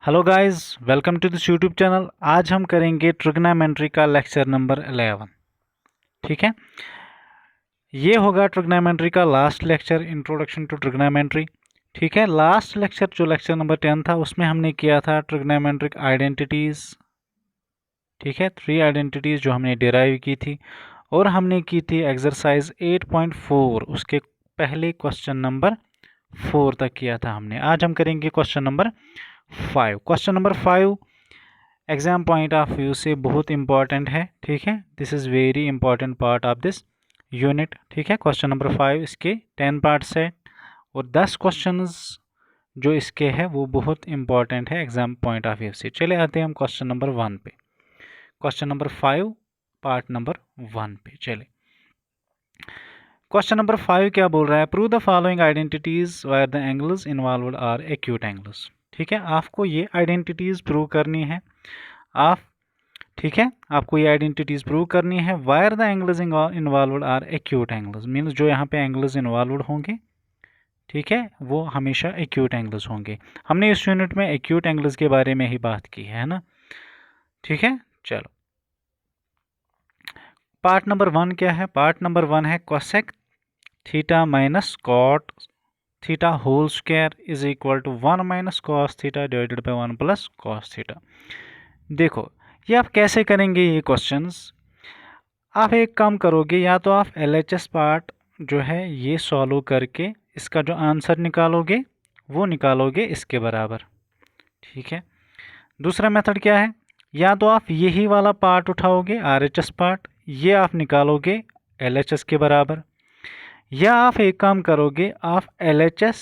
Hello guys, welcome to this YouTube channel. आज हम करेंगे ट्रिग्नोमेट्री का लेक्चर नंबर 11। ठीक है, ये होगा ट्रिग्नोमेट्री का last lecture, introduction to trigonometry. ठीक है, लास्ट लेक्चर जो लेक्चर नंबर 10 था उसमें हमने किया था ट्रिग्नोमेट्रिक आइडेंटिटीज़। ठीक है, 3 आइडेंटिटीज़ जो हमने डिराइव की थी और हमने की थी एक्सरसाइज 8.4, उसके पहले क्वेश्चन नंबर 4 तक किया था हमने। आज हम करेंगे question number 5। Question number 5 exam point of view से बहुत इंपॉर्टेंट है। ठीक है, this is very important part of this unit. ठीक है, क्वेश्चन नंबर 5 इसके 10 पार्ट्स है और 10 क्वेश्चंस जो इसके है वो बहुत इंपॉर्टेंट है एग्जाम पॉइंट ऑफ व्यू से। चले आते हैं हम क्वेश्चन नंबर 1 पे। क्वेश्चन नंबर 5 पार्ट नंबर 1 पे चले। क्वेश्चन नंबर 5 क्या बोल रहा है? Prove the following identities where the angles involved are acute angles. ठीक है, आपको ये आइडेंटिटीज प्रूव करनी है। आप ठीक है, आपको ये आइडेंटिटीज प्रूव करनी है। Where the angles involved are acute angles, means जो यहाँ पे एंगल्स इन्वॉल्व्ड होंगे, ठीक है, वो हमेशा एक्यूट एंगल्स होंगे। हमने इस यूनिट में एक्यूट एंगल्स के बारे में ही बात की है ना। ठीक है, चलो पार्ट नंबर 1 क्या है? पार्ट नंबर 1 है cosec theta minus cot theta whole square is equal to 1 minus cos theta divided by 1 plus cos theta. देखो, ये आप कैसे करेंगे ये क्वेश्चंस? आप एक काम करोगे, या तो आप LHS पार्ट जो है ये सॉल्व करके इसका जो आंसर निकालोगे वो निकालोगे इसके बराबर। ठीक है, दूसरा मेथड क्या है? या तो आप यही वाला पार्ट उठाओगे RHS पार्ट, ये आप निकालोगे LHS के बराबर, या आप एक काम करोगे, आप LHS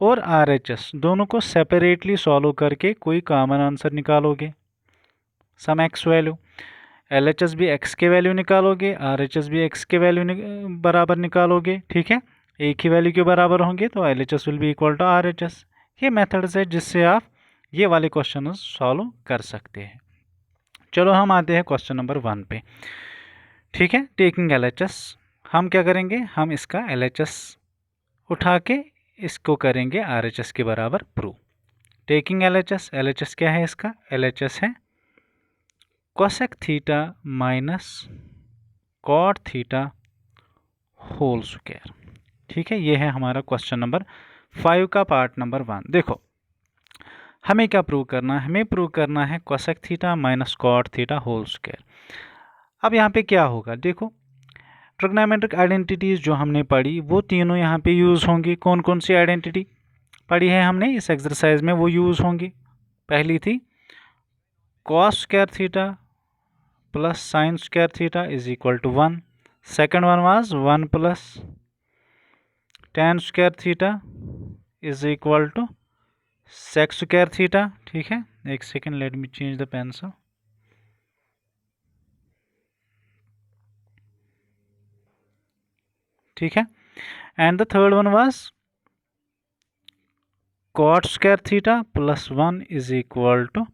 और RHS दोनों को सेपरेटली सॉल्व करके कोई कॉमन आंसर निकालोगे, सम एक्स वैल्यू। LHS भी x के वैल्यू निकालोगे, RHS भी x के वैल्यू बराबर निकालोगे। ठीक है, एक ही वैल्यू के बराबर होंगे तो LHS will be equal to RHS। ये मेथड्स है जिससे आप ये वाले क्वेश्चन सॉल्व कर सकते हैं। चलो हम आते हैं क्वेश्चन नंबर 1 पे। ठीक है, टेकिंग LHS, हम क्या करेंगे? हम इसका LHS उठा के इसको करेंगे RHS के बराबर प्रूव। टेकिंग LHS क्या है इसका? LHS है cosec theta minus cot theta whole square. ठीक है, ये है हमारा क्वेश्चन नंबर 5 का पार्ट नंबर 1। देखो, हमें क्या प्रूव करना है? हमें प्रूव करना है cosec theta minus cot theta whole square. अब यहाँ पे क्या होगा? देखो, ट्रिग्नोमेट्रिक आइडेंटिटीज जो हमने पढ़ी वो तीनों यहाँ पे यूज़ होंगी। कौन कौन सी आइडेंटिटी पढ़ी है हमने इस एक्सरसाइज में, वो यूज़ होंगी। पहली थी cos square theta plus sine square theta is equal to 1। Second one was 1 plus tan square theta is equal to sec square theta. ठीक है, एक second, let me change the pencil. ठीक है, and the third one was cot square theta plus 1 is equal to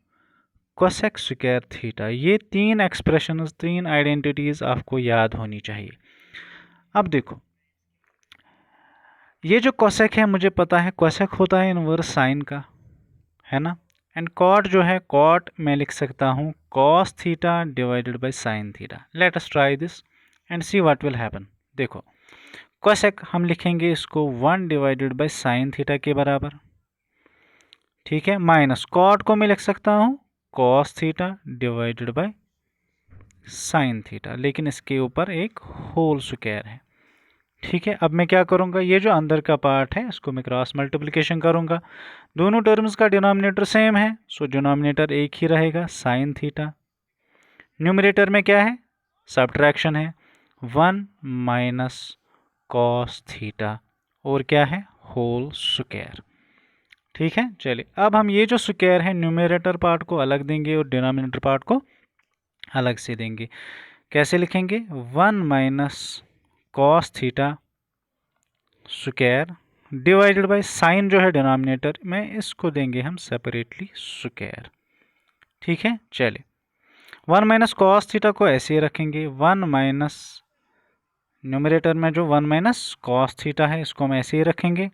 cosec square theta. ये तीन expression, तीन identities आपको याद होनी चाहिए। अब देखो, ये जो कोसेक है मुझे पता है कोसेक होता है इनवर्स साइन का, है ना। एंड कॉट जो है, कॉट मैं लिख सकता हूँ cos theta divided by sine theta. Let us try this and see what will happen. देखो, कोसेक हम लिखेंगे इसको 1 डिवाइडेड बाय साइन थीटा के बराबर। ठीक है, माइनस कॉट को मैं लिख सकता हूँ cos theta divided by sine theta, लेकिन इसके ऊपर एक होल स्क्वायर है। ठीक है, अब मैं क्या करूँगा? ये जो अंदर का पार्ट है इसको मैं क्रॉस मल्टीप्लिकेशन करूँगा। दोनों टर्म्स का डिनोमिनेटर सेम है, सो डिनोमिनेटर एक ही रहेगा, साइन थीटा। न्यूमरेटर में क्या है? सब्ट्रैक्शन है, 1 माइनस कॉस थीटा, और क्या है? Whole square. ठीक है, चलिए अब हम ये जो स्क्वायर है न्यूमरेटर पार्ट को अलग देंगे और डिनोमिनेटर पार्ट को अलग से देंगे। कैसे लिखेंगे? 1 minus cos theta square divided by sign जो है डिनोमिनेटर में, इसको देंगे हम सेपरेटली स्क्वायर। ठीक है, चलिए 1 माइनस कॉस थीटा को ऐसे ही रखेंगे, 1 माइनस न्यूमरेटर में जो 1 माइनस कॉस थीटा है इसको हम ऐसे ही रखेंगे,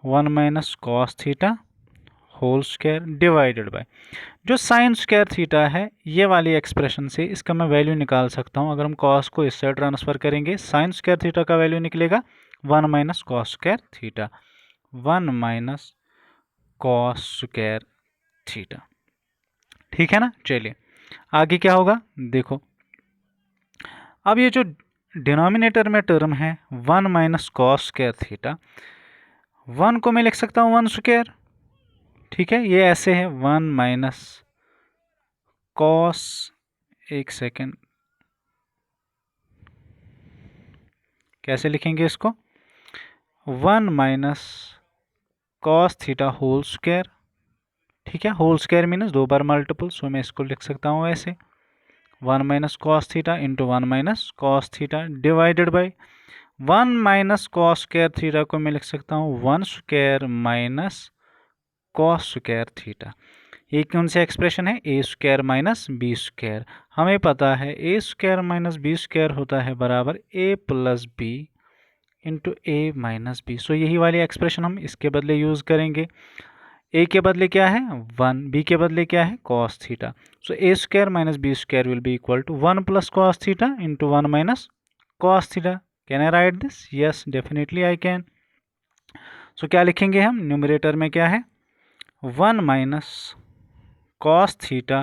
1 minus cos theta whole square divided by जो साइन स्क्वायर थीटा है, ये वाली एक्सप्रेशन से इसका मैं वैल्यू निकाल सकता हूँ। अगर हम कॉस को इससे ट्रांसफर करेंगे, साइन स्क्वायर थीटा का वैल्यू निकलेगा 1 minus cos square theta, 1 minus cos square theta. ठीक है ना। चलिए आगे क्या होगा देखो। अब ये जो डिनोमिनेटर में टर्म है 1 माइनस कॉस स्क्वायर थीटा, 1 को मैं लिख सकता हूँ 1 स्क्वायर। ठीक है, ये ऐसे है 1 माइनस कॉस, एक सेकेंड, कैसे लिखेंगे इसको, 1 minus cos theta whole square. ठीक है, होल स्क्वायर मीनस 2 बार मल्टीपल, सो मैं इसको लिख सकता हूँ ऐसे 1 minus cos theta into 1 minus cos theta divided by 1 minus cos square theta को मैं लिख सकता हूँ 1 square minus cos square theta. ये कौन सी एक्सप्रेशन है, a square minus B square. हमें पता है a square minus B square होता है बराबर ए plus B into A minus B. सो यही वाली एक्सप्रेशन हम इसके बदले यूज़ करेंगे। ए के बदले क्या है 1, बी के बदले क्या है cos theta. So A square minus B square will be equal to 1 plus cos theta into 1 minus cos theta. Can I write this? Yes definitely I can. So क्या लिखेंगे हम, न्यूमरेटर में क्या है 1 minus cos theta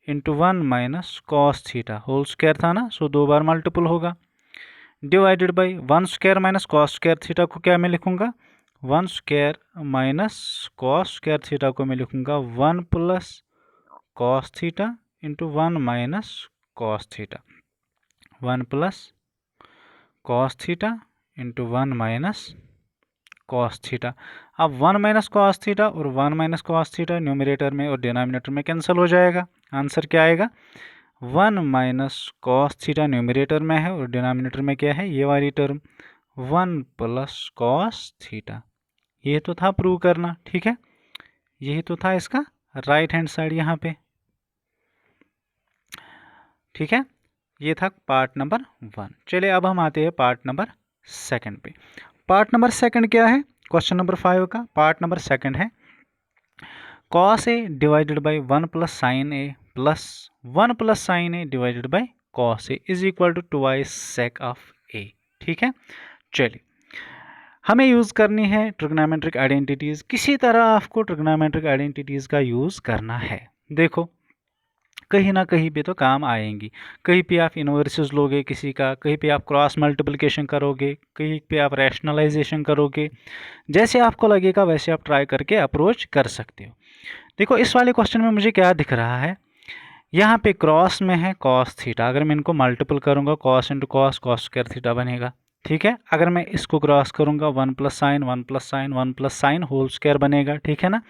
into 1 minus cos theta whole square था ना, so 2 बार multiple होगा, divided by 1 square minus cos square theta को क्या मैं लिखूंगा 1 square minus cos square theta को मैं लिखूंगा 1 plus cos theta into 1 minus cos theta, 1 plus cos theta into 1 minus cos theta. अब 1 माइनस कॉस थीटा और 1 माइनस कॉस थीटा न्यूमरेटर में और डिनोमिनेटर में कैंसिल हो जाएगा। आंसर क्या आएगा 1 माइनस कॉस थीटा न्यूमरेटर में है और डिनोमिनेटर में क्या है ये वाली टर्म 1 प्लस कॉस थीटा। ये तो था प्रूव करना। ठीक है, यही तो था इसका राइट हैंड साइड यहाँ पे। ठीक है, ये था पार्ट नंबर 1। चलिए अब हम आते हैं पार्ट नंबर 2 पे। पार्ट नंबर 2 क्या है, क्वेश्चन नंबर 5 का पार्ट नंबर 2 है cos a divided by 1 plus sine A plus 1 plus sine A divided by cos a is equal to twice sec of a। ठीक है, चलिए हमें यूज़ करनी है ट्रिग्नोमेट्रिक आइडेंटिटीज़। किसी तरह आपको ट्रिग्नोमेट्रिक आइडेंटिटीज़ का यूज़ करना है। देखो कहीं ना कहीं पे तो काम आएंगी। कहीं पे आप इन्वर्सेस लोगे किसी का, कहीं पे आप क्रॉस मल्टीप्लिकेशन करोगे, कहीं पे आप रैशनलाइजेशन करोगे। जैसे आपको लगेगा वैसे आप ट्राई करके अप्रोच कर सकते हो। देखो इस वाले क्वेश्चन में मुझे क्या दिख रहा है, यहाँ पे क्रॉस में है कॉस थीटा, अगर मैं इनको मल्टीपल करूँगा cos into cos, cos square theta बनेगा। ठीक है, अगर मैं इसको क्रॉस करूँगा 1 plus sine 1 plus sine 1 plus sine whole square बनेगा। ठीक है ना।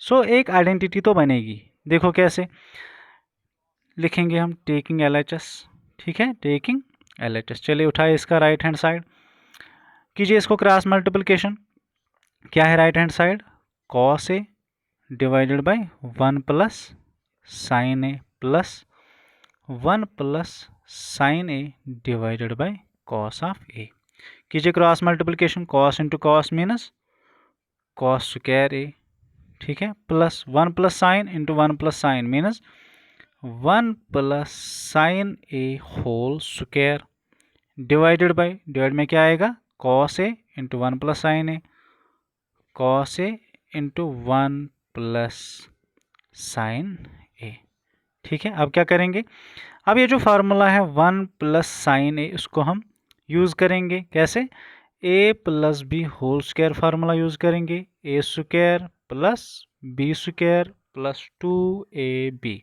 सो एक आइडेंटिटी तो बनेगी। देखो कैसे लिखेंगे हम, टेकिंग LHS। ठीक है, टेकिंग LHS। चलिए उठाए इसका राइट हैंड साइड, कीजिए इसको क्रॉस मल्टीप्लिकेशन। क्या है right hand side, cos A divided by 1 plus sine A plus 1 plus sine A divided by cos of A. कीजिए cross multiplication, cos into cos minus cos square A. ठीक है, plus 1 plus sine into 1 plus sine minus 1 plus sine A whole square divided by, divide में क्या आएगा cos A into 1 plus sine A, cos A into 1 plus sine ए। ठीक है, अब क्या करेंगे, अब ये जो फार्मूला है 1 प्लस साइन ए उसको हम यूज़ करेंगे। कैसे, A plus B whole square formula use करेंगे, A square plus B square plus 2ab।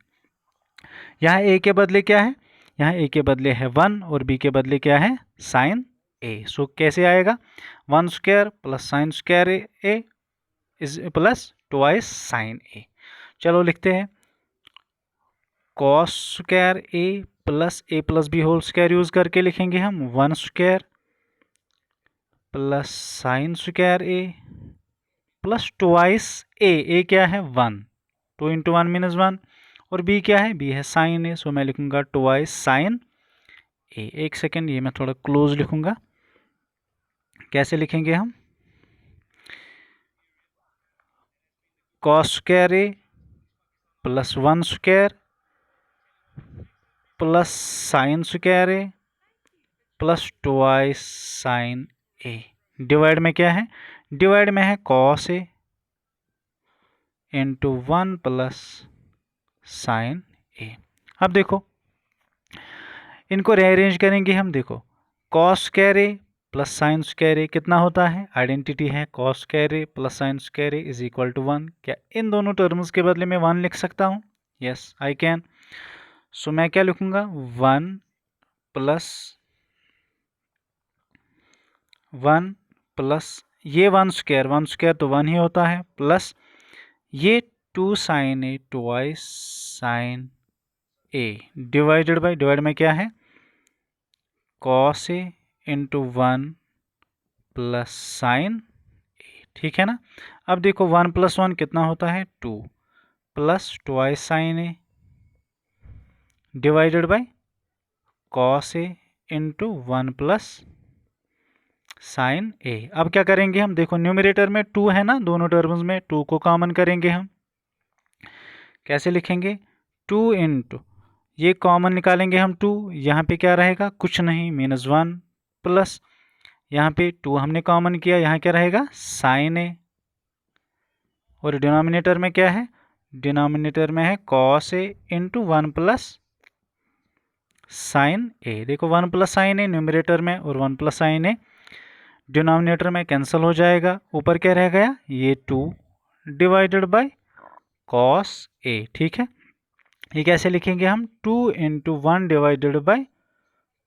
यहाँ ए के बदले क्या है, यहाँ ए के बदले है 1 और बी के बदले क्या है साइन ए। सो कैसे आएगा 1 square plus sine square A is plus twice sine A. चलो लिखते हैं cos square A plus B whole square use करके लिखेंगे हम 1 square plus sine square A plus twice A क्या है 1, 2 इंटू 1 मीनस 1, और बी क्या है, बी है साइन ए। सो मैं लिखूंगा ट्वाइस साइन ए। एक सेकेंड, ये मैं थोड़ा क्लोज लिखूंगा। कैसे लिखेंगे हम, cos square A plus 1 square plus sine square A plus twice sine A. Divide में क्या है? डिवाइड में है cos A into 1 plus sine A. अब देखो इनको रीअरेंज करेंगे हम। देखो cos square A plus sine square A कितना होता है? आइडेंटिटी है cos square A plus sine square A is equal to 1। क्या इन दोनों टर्म्स के बदले में 1 लिख सकता हूँ? Yes I can. सो मैं क्या लिखूंगा? 1 प्लस ये 1 स्क्वायर तो 1 ही होता है, प्लस ये 2 sine a twice sine A divided by, divide में क्या है? कॉस ए इंटू 1 प्लस साइन ए। ठीक है ना? अब देखो 1 प्लस 1 कितना होता है? 2 plus twice sine A divided by cos A into 1 plus sine A. अब क्या करेंगे हम? देखो न्यूमरेटर में 2 है ना, दोनों टर्म्स में 2 को कॉमन करेंगे हम। कैसे लिखेंगे? 2 इंटू ये कॉमन निकालेंगे हम 2, यहाँ पे क्या रहेगा? कुछ नहीं, -1 प्लस यहाँ पे 2 हमने कॉमन किया, यहाँ क्या रहेगा? Sign A. और डिनोमिनेटर में क्या है? डिनोमिनेटर में है कॉस ए इंटू 1 प्लस साइन ए। देखो 1 प्लस साइन ए न्यूमरेटर में और 1 प्लस साइन ए डिनोमिनेटर में कैंसिल हो जाएगा। ऊपर क्या रह गया? ये 2 डिवाइडेड बाय कॉस ए। ठीक है, ये कैसे लिखेंगे हम? 2 into 1 divided by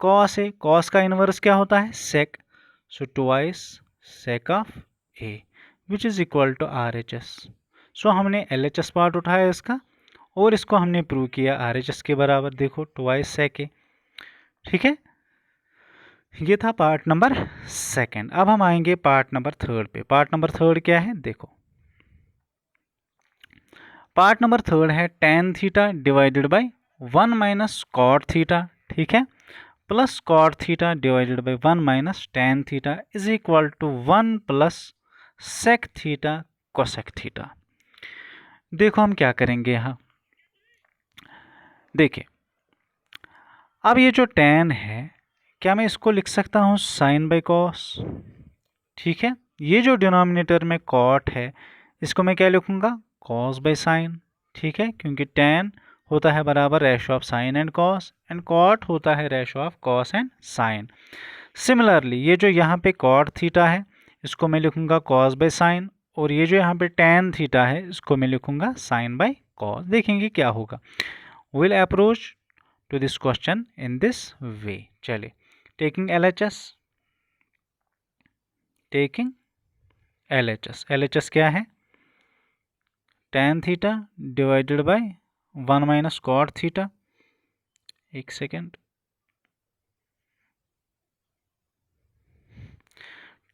cos A. Cos का इनवर्स क्या होता है? Sec. So twice sec of A which is equal to RHS। So हमने LHS पार्ट उठाया इसका और इसको हमने प्रूव किया RHS के बराबर। देखो ट्वाइस सेक ए। ठीक है, ये था पार्ट नंबर 2। अब हम आएंगे पार्ट नंबर 3 पे। पार्ट नंबर 3 क्या है? देखो पार्ट नंबर 3 है tan theta divided by 1 minus cot theta. ठीक है, plus cot theta divided by 1 minus tan theta is equal to 1 plus sec theta cosec theta. देखो हम क्या करेंगे यहाँ, देखिए अब ये जो tan है, क्या मैं इसको लिख सकता हूँ साइन बाई कॉस? ठीक है, ये जो डिनोमिनेटर में कॉट है इसको मैं क्या लिखूंगा? Cos by sine. ठीक है, क्योंकि tan होता है बराबर ratio of sine and cos, and cot होता है ratio of cos and sine. Similarly ये जो यहाँ पे कॉट थीटा है इसको मैं लिखूंगा कॉस बाई साइन, और ये जो यहाँ पे tan थीटा है इसको मैं लिखूंगा साइन बाई कॉस। देखेंगे क्या होगा। Will approach to this question in this way. चलिए, टेकिंग LHS क्या है? tan theta divided by 1 minus cot theta. एक second,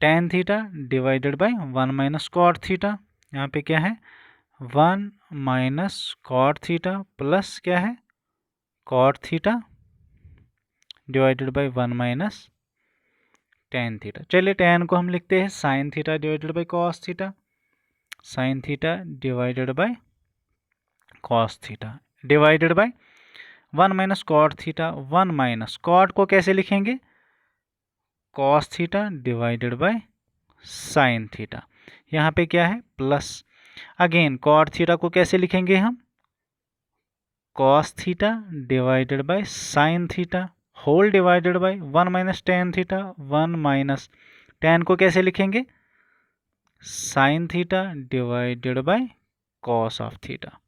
tan theta divided by 1 minus cot theta. यहाँ पे क्या है? 1 माइनस कॉट थीटा प्लस क्या है? Cot theta divided by 1 minus tan theta. चलिए tan को हम लिखते हैं sine theta divided by cos theta. Sine theta divided by cos theta divided by 1 minus cot theta. 1 minus cot को कैसे लिखेंगे? Cos theta divided by sine theta. यहाँ पे क्या है? प्लस। अगेन कॉट थीटा को कैसे लिखेंगे हम? Cos theta divided by sine theta whole divided by 1 minus tan theta. 1 minus tan को कैसे लिखेंगे? Sine theta divided by cos of theta.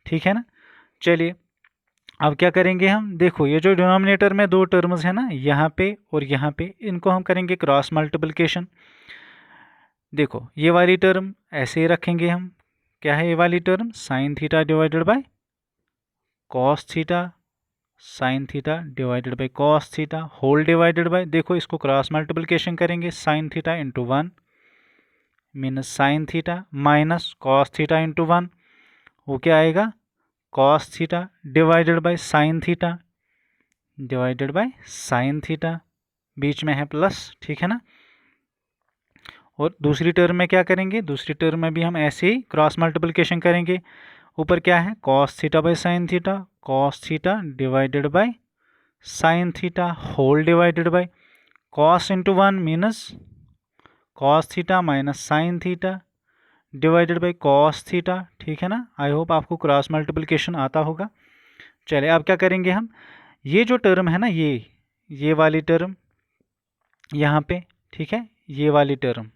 ठीक है ना? चलिए अब क्या करेंगे हम? देखो ये जो डिनोमिनेटर में 2 टर्म्स है ना, यहाँ पे और यहाँ पे, इनको हम करेंगे क्रॉस मल्टीप्लिकेशन। देखो ये वाली टर्म ऐसे ही रखेंगे हम। क्या है ये वाली term? Sine theta divided by cos theta sine theta divided by cos theta whole divided by, देखो इसको क्रॉस मल्टीप्लिकेशन करेंगे, sine theta into 1 minus sine theta minus cos theta into 1, वो क्या आएगा? Cos theta divided by sine theta divided by sine theta, बीच में है plus. ठीक है ना? और दूसरी टर्म में क्या करेंगे, दूसरी टर्म में भी हम ऐसे ही क्रॉस मल्टीप्लिकेशन करेंगे। ऊपर क्या है, cos theta by sine theta, cos theta divided by sine theta whole divided by cos into 1 minus cos theta minus sine theta divided by cos theta. ठीक है ना, आई होप आपको क्रॉस मल्टीप्लिकेशन आता होगा। चलिए अब क्या करेंगे हम, ये जो टर्म है ना, ये वाली टर्म यहाँ पे, ठीक है, ये वाली टर्म,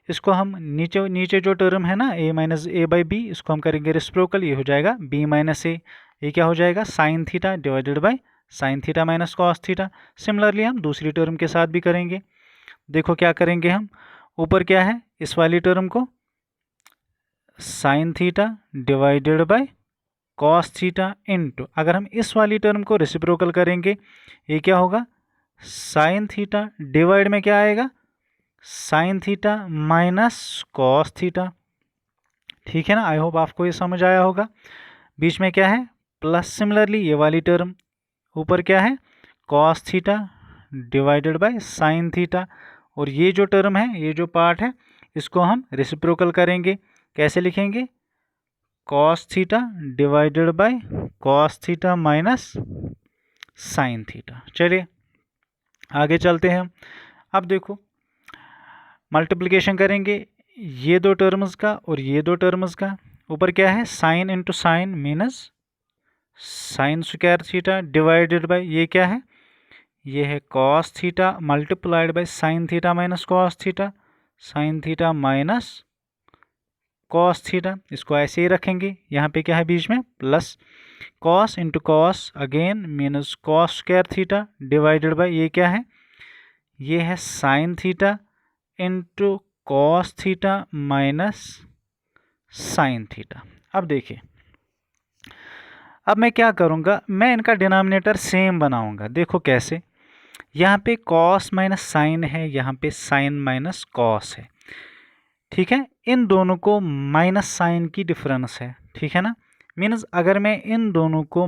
इसको हम नीचे नीचे जो टर्म है ना a minus a by b, इसको हम करेंगे रेसिप्रोकल, ये हो जाएगा b माइनस ए, ये क्या हो जाएगा sign theta divided by sine theta minus cos theta. Similarly हम दूसरी टर्म के साथ भी करेंगे। देखो क्या करेंगे हम, ऊपर क्या है, इस वाली टर्म को sign theta divided by cos theta into, अगर हम इस वाली टर्म को रेसिप्रोकल करेंगे, ये क्या होगा, साइन थीटा डिवाइड में क्या आएगा, sign theta minus cos theta. ठीक है ना, आई होप आपको ये समझ आया होगा। बीच में क्या है प्लस, सिमिलरली ये वाली टर्म, ऊपर क्या है cos theta divided by sine theta, और ये जो टर्म है, ये जो पार्ट है, इसको हम रेसिप्रोकल करेंगे। कैसे लिखेंगे, cos theta divided by cos theta minus sine theta. चलिए आगे चलते हैं। अब देखो मल्टीप्लिकेशन करेंगे ये दो टर्म्स का और ये दो टर्म्स का। ऊपर क्या है, sign into sine minus sine square theta divided bye, ये क्या है, ये है cos theta multiplied by sine theta minus cos theta, sine theta minus cos theta. इसको ऐसे ही रखेंगे। यहाँ पे क्या है बीच में plus, cos into cos again मीनस cos square theta divided bye, ये क्या है, ये है sign theta into cos theta minus sine theta. अब देखिए, अब मैं क्या करूँगा, मैं इनका डिनोमिनेटर सेम बनाऊँगा। देखो कैसे, यहाँ पे कॉस माइनस साइन है, यहाँ पे साइन माइनस कॉस है। ठीक है, इन दोनों को माइनस साइन की डिफरेंस है। ठीक है ना, मीन्स अगर मैं इन दोनों को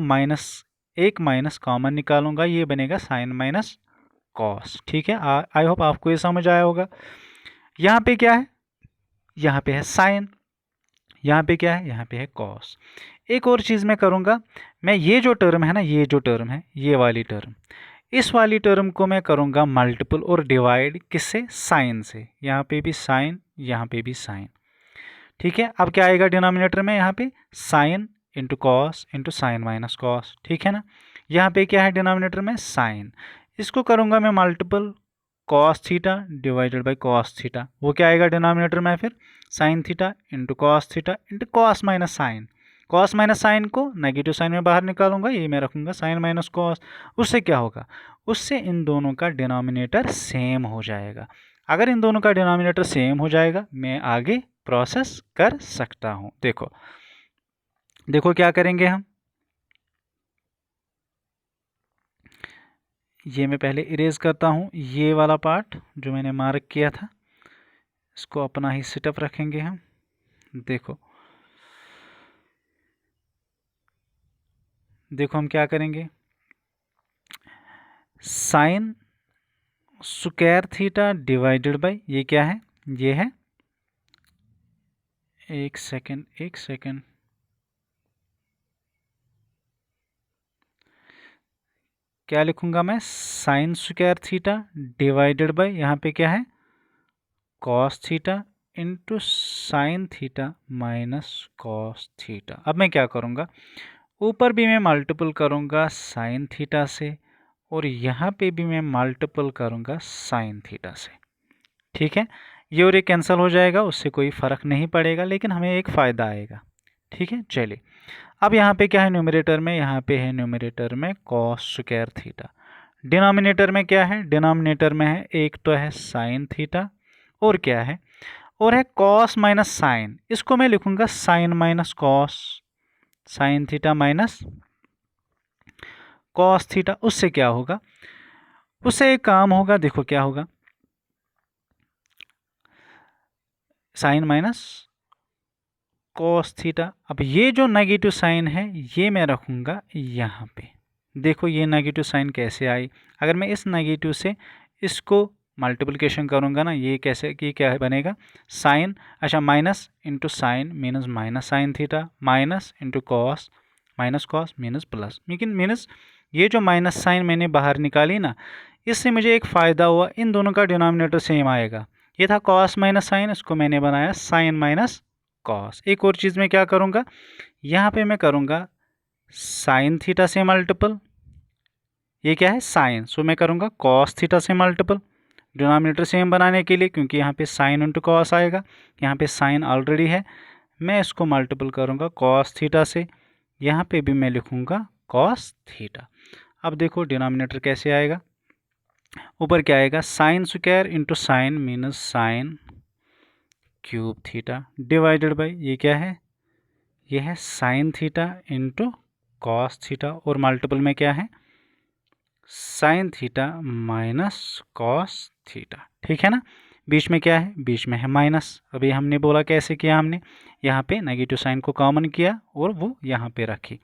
एक माइनस कॉमन निकालूंगा, ये बनेगा साइन माइनस कॉस। ठीक है, आई होप आपको ये समझ आया होगा। यहाँ पे क्या है, यहाँ पे है साइन, यहाँ पे क्या है, यहाँ पे है कॉस। एक और चीज़ मैं करूँगा, मैं ये जो टर्म है ना, ये जो टर्म है, ये वाली टर्म, इस वाली टर्म को मैं करूँगा मल्टीपल और डिवाइड किससे, साइन से। यहाँ पे भी साइन, यहाँ पे भी साइन। ठीक है, अब क्या आएगा डिनोमिनेटर में, यहाँ पे sine into cos into sign minus cos. ठीक है ना, यहाँ पे क्या है डिनोमिनेटर में साइन, इसको करूँगा मैं multiple cos theta divided by cos theta. वो क्या आएगा डिनोमिनेटर में फिर, sine theta into cos theta into cos minus sine. Cos minus sine को नेगेटिव साइन में बाहर निकालूंगा, ये मैं रखूँगा साइन माइनस कॉस। उससे क्या होगा, उससे इन दोनों का डिनोमिनेटर सेम हो जाएगा। अगर इन दोनों का डिनोमिनेटर सेम हो जाएगा, मैं आगे प्रोसेस कर सकता हूँ। देखो देखो क्या करेंगे हम, ये मैं पहले इरेज करता हूँ, ये वाला पार्ट जो मैंने मार्क किया था, इसको अपना ही सेटअप रखेंगे हम। देखो देखो हम क्या करेंगे, sine square theta divided bye, ये क्या है, ये है, एक सेकंड क्या लिखूंगा मैं, sign square theta divided bye, यहाँ पे क्या है cos theta into sine theta minus cos theta. अब मैं क्या करूँगा, ऊपर भी मैं मल्टीपल करूँगा साइन थीटा से, और यहाँ पे भी मैं मल्टीपल करूँगा साइन थीटा से। ठीक है, ये और ये कैंसिल हो जाएगा, उससे कोई फ़र्क नहीं पड़ेगा, लेकिन हमें एक फ़ायदा आएगा। ठीक है, चलिए अब यहाँ पे क्या है न्यूमरेटर में, यहाँ पे है न्यूमरेटर में कॉस स्क्वायर थीटा। डिनोमिनेटर में क्या है, डिनोमिनेटर में है एक तो है साइन थीटा, और क्या है, और है कॉस माइनस साइन। इसको मैं लिखूंगा sine minus cos, sine theta minus cos theta. उससे क्या होगा, उससे एक काम होगा, देखो क्या होगा, साइन माइनस कॉस थीटा। अब ये जो नेगेटिव साइन है, ये मैं रखूंगा यहाँ पे। देखो ये नेगेटिव साइन कैसे आई, अगर मैं इस नेगेटिव से इसको मल्टीप्लिकेशन करूँगा ना, ये कैसे कि क्या बनेगा, साइन, अच्छा minus into sine मीनस minus sine theta, minus into cos minus cos मीनस plus, लेकिन मीनस ये जो माइनस साइन मैंने बाहर निकाली ना, इससे मुझे एक फ़ायदा हुआ, इन दोनों का डिनोमिनेटर सेम आएगा। ये था कॉस माइनस साइन, इसको मैंने बनाया साइन माइनस कॉस। एक और चीज़ मैं क्या करूँगा, यहाँ पे मैं करूँगा साइन थीटा से मल्टीपल, ये क्या है साइन, सो मैं करूँगा कॉस थीटा से मल्टीपल डिनोमिनेटर सेम बनाने के लिए, क्योंकि यहाँ पे साइन इंटू कॉस आएगा, यहाँ पे साइन ऑलरेडी है, मैं इसको मल्टीपल करूँगा कॉस थीटा से, यहाँ पे भी मैं लिखूँगा कॉस थीटा। अब देखो डिनोमिनेटर कैसे आएगा, ऊपर क्या आएगा, sine square into sine minus sign cube theta divided by, ये क्या है, ये है sign theta into cos theta, और मल्टीपल में क्या है, sign theta minus cos theta, ठीक है ना। बीच में क्या है, बीच में है माइनस, अभी हमने बोला कैसे किया, हमने यहाँ पे नेगेटिव साइन को कॉमन किया और वो यहाँ पे रखी।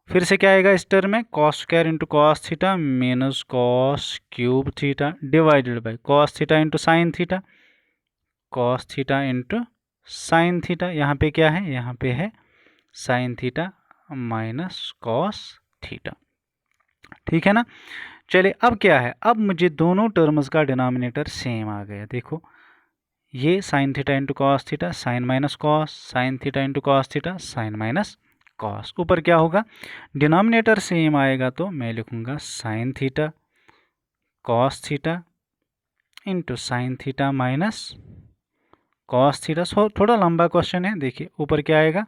फिर से क्या आएगा इस टर्म में, cos square into cos theta minus cos cube theta divided by cos theta into sine theta, cos theta into sine theta, यहाँ पे क्या है, यहाँ पे है sign theta minus cos theta, ठीक है ना। चलिए अब क्या है, अब मुझे दोनों टर्म्स का डिनोमिनेटर सेम आ गया। देखो ये sign theta into cos theta sign minus cos, sine theta into cos theta sign minus cos, ऊपर क्या होगा, डिनोमिनेटर सेम आएगा तो मैं लिखूंगा sine theta cos theta into sine theta minus cos theta. थोड़ा लंबा क्वेश्चन है, देखिए ऊपर क्या आएगा,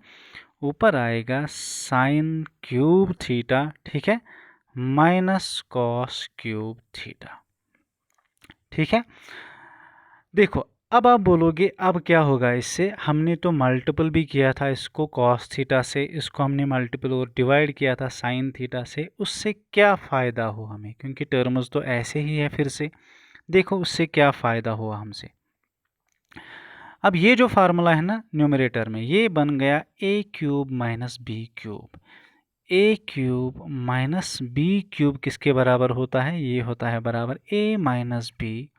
ऊपर आएगा साइन क्यूब थीटा, ठीक है, माइनस कॉस क्यूब थीटा, ठीक है। देखो अब आप बोलोगे अब क्या होगा इससे, हमने तो मल्टीपल भी किया था इसको कॉस थीटा से, इसको हमने मल्टीपल और डिवाइड किया था साइन थीटा से, उससे क्या फ़ायदा हो हमें, क्योंकि टर्म्स तो ऐसे ही है। फिर से देखो उससे क्या फ़ायदा हुआ हमसे, अब ये जो फार्मूला है ना न्यूमरेटर में, ये बन गया A cube minus B cube. A cube minus B cube किसके बराबर होता है, ये होता है बराबर A minus B